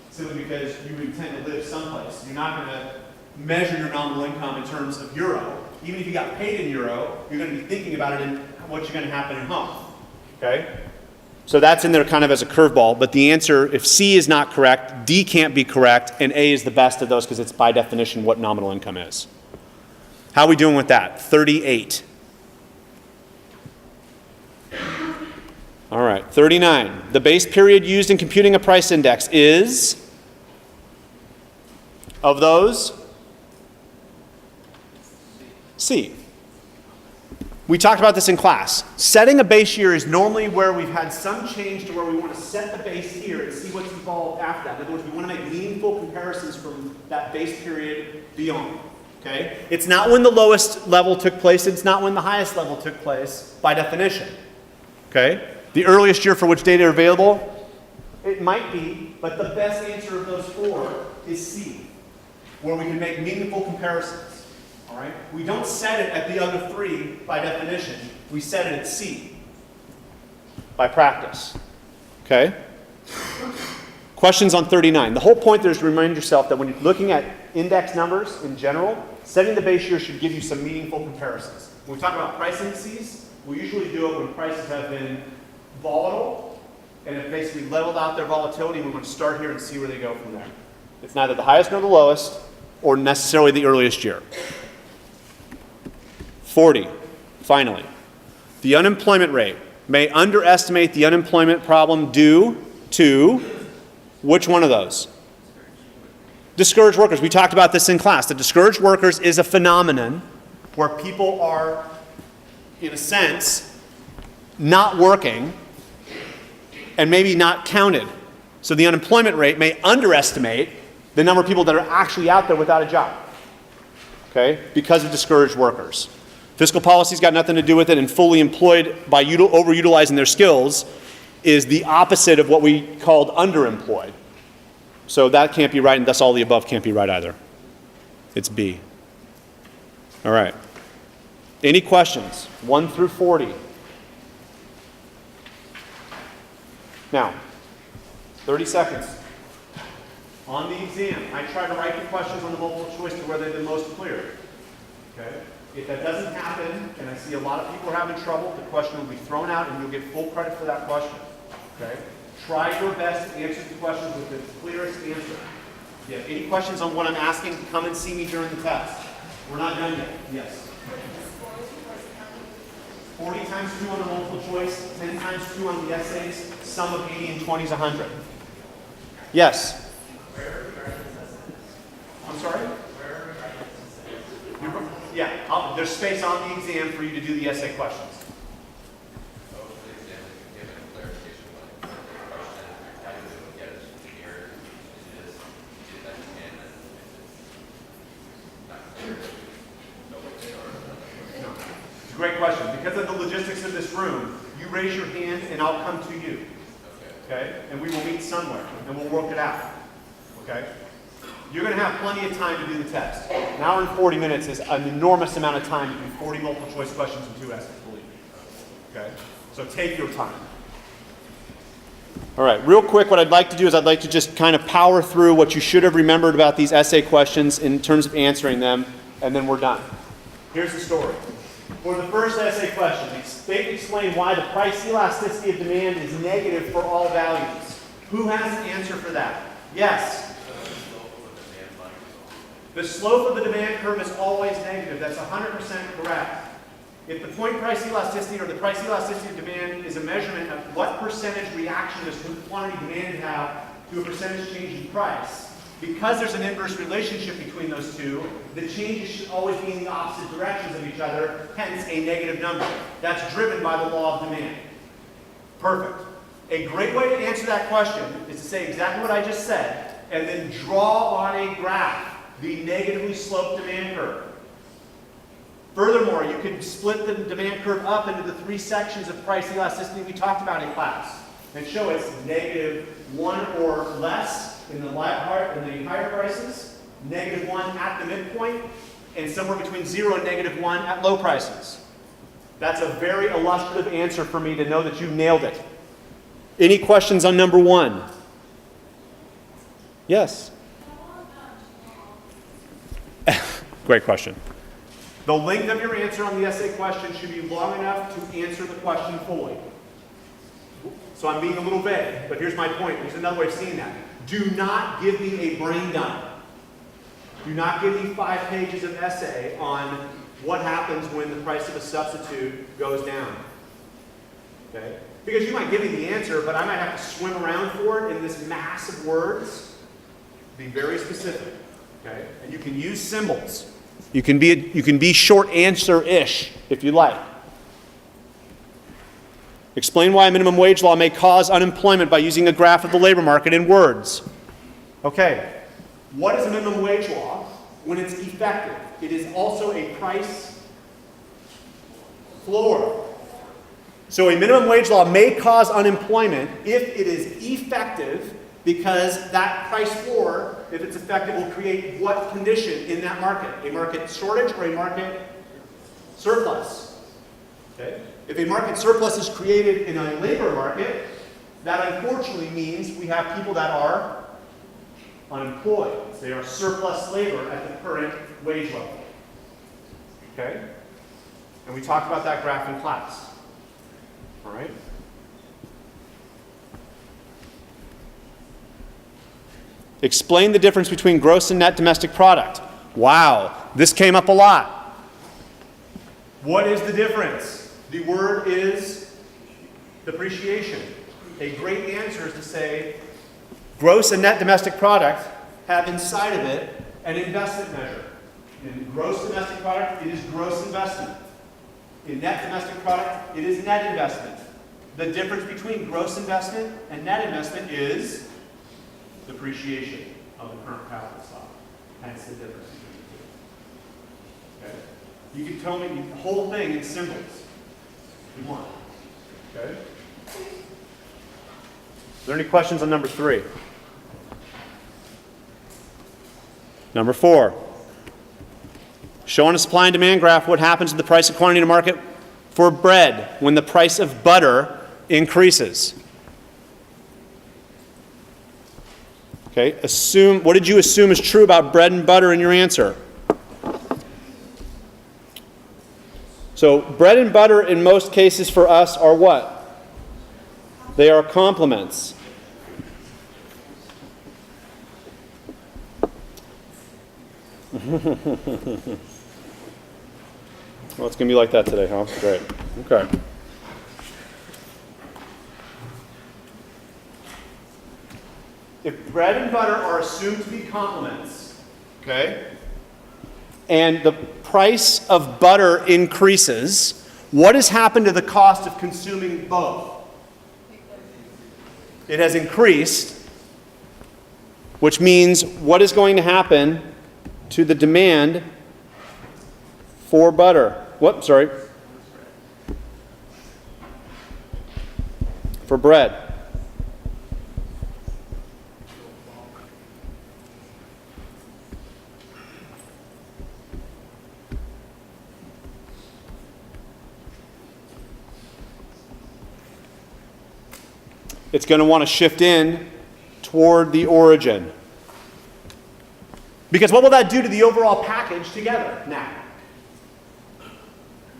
simply because you intend to live someplace. You're not going to measure your nominal income in terms of euro. Even if you got paid in euro, you're going to be thinking about it in what's going to happen at home. Okay? So that's in there kind of as a curveball, but the answer, if C is not correct, D can't be correct, and A is the best of those because it's by definition what nominal income is. How are we doing with that? 38. All right, 39. The base period used in computing a price index is, of those, C. We talked about this in class. Setting a base year is normally where we've had some change to where we want to set the base here and see what's evolved after that. In other words, we want to make meaningful comparisons from that base period beyond. Okay? It's not when the lowest level took place, it's not when the highest level took place by definition. Okay? The earliest year for which data are available, it might be, but the best answer of those four is C. where we can make meaningful comparisons. All right? We don't set it at the other three by definition. We set it at C by practice. Okay? Questions on 39. The whole point there is to remind yourself that when you're looking at index numbers in general, setting the base year should give you some meaningful comparisons. When we talk about price indices, we usually do it when prices have been volatile and have basically leveled out their volatility, and we want to start here and see where they go from there. It's neither the highest nor the lowest, or necessarily the earliest year. 40, finally. The unemployment rate may underestimate the unemployment problem due to which one of those? Discouraged workers. We talked about this in class. The discouraged workers is a phenomenon where people are, in a sense, not working and maybe not counted. So the unemployment rate may underestimate the number of people that are actually out there without a job, okay, because of discouraged workers. Fiscal policy's got nothing to do with it, and fully employed by overutilizing their skills is the opposite of what we called underemployed. So that can't be right, and thus all the above can't be right either. It's B. All right. Any questions? 1 through 40. Now, 30 seconds. On the exam, I try to write the questions on the multiple choice to where they're the most clear. Okay? If that doesn't happen, and I see a lot of people are having trouble, the question will be thrown out and you'll get full credit for that question. Okay? Try your best to answer the questions with the clearest answer. If you have any questions on what I'm asking, come and see me during the test. We're not done yet. Yes? 40 times 2 on the multiple choice, 10 times 2 on the essays, sum of 80 and 20 is 100. Yes? I'm sorry? Yeah, there's space on the exam for you to do the essay questions. It's a great question. Because of the logistics of this room, you raise your hand and I'll come to you. Okay? And we will meet somewhere and we'll work it out. Okay? You're going to have plenty of time to do the test. An hour and 40 minutes is an enormous amount of time to do 40 multiple choice questions and 2 essays, believe me. Okay? So take your time. All right, real quick, what I'd like to do is I'd like to just kind of power through what you should have remembered about these essay questions in terms of answering them, and then we're done. Here's the story. For the first essay question, explain why the price elasticity of demand is negative for all values. Who has an answer for that? Yes? The slope of the demand curve is always negative. That's 100% correct. If the point price elasticity or the price elasticity of demand is a measurement of what percentage reaction does quantity demanded have to a percentage change in price, because there's an inverse relationship between those two, the changes should always be in the opposite directions of each other, hence a negative number. That's driven by the law of demand. Perfect. A great way to answer that question is to say exactly what I just said, and then draw on a graph the negatively sloped demand curve. Furthermore, you can split the demand curve up into the 3 sections of price elasticity we talked about in class and show it's -1 or less in the higher prices, -1 at the midpoint, and somewhere between 0 and -1 at low prices. That's a very illustrative answer for me to know that you nailed it. Any questions on number 1? Yes? Great question. The length of your answer on the essay question should be long enough to answer the question fully. So I'm being a little vague, but here's my point. There's another way of seeing that. Do not give me a brain dump. Do not give me 5 pages of essay on what happens when the price of a substitute goes down. Okay? Because you might give me the answer, but I might have to swim around for it in this mass of words. Be very specific. Okay? And you can use symbols. You can be short answer-ish if you like. Explain why a minimum wage law may cause unemployment by using a graph of the labor market in words. Okay, what is a minimum wage law? When it's effective, it is also a price floor. So a minimum wage law may cause unemployment if it is effective because that price floor, if it's effective, will create what condition in that market? A market shortage or a market surplus? Okay? If a market surplus is created in a labor market, that unfortunately means we have people that are unemployed. They are surplus labor at the current wage level. Okay? And we talked about that graph in class. All right? Explain the difference between gross and net domestic product. Wow, this came up a lot. What is the difference? The word is depreciation. A great answer is to say gross and net domestic product have inside of it an investment measure. In gross domestic product, it is gross investment. In net domestic product, it is net investment. The difference between gross investment and net investment is depreciation of the current capital stock. Hence the difference between the two. Okay? You can tell me the whole thing in symbols if you want. Okay? Are there any questions on number 3? Number 4. Show on a supply and demand graph what happens to the price of quantity in a market for bread when the price of butter increases. Okay, what did you assume is true about bread and butter in your answer? So bread and butter in most cases for us are what? They are complements. Well, it's going to be like that today, huh? Great. Okay. If bread and butter are assumed to be complements, okay, and the price of butter increases, what has happened to the cost of consuming both? It has increased, which means what is going to happen to the demand for butter? For bread. It's going to want to shift in toward the origin. Because what will that do to the overall package together now?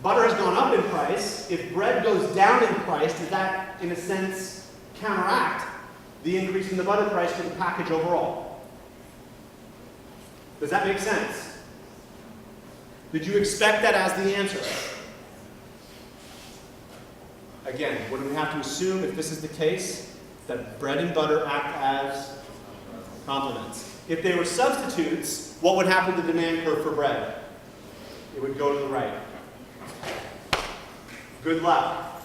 Butter has gone up in price. If bread goes down in price, does that, in a sense, counteract the increase in the butter price for the package overall? Does that make sense? Did you expect that as the answer? Again, what do we have to assume if this is the case? That bread and butter act as complements. If they were substitutes, what would happen to the demand curve for bread? It would go to the right. Good luck.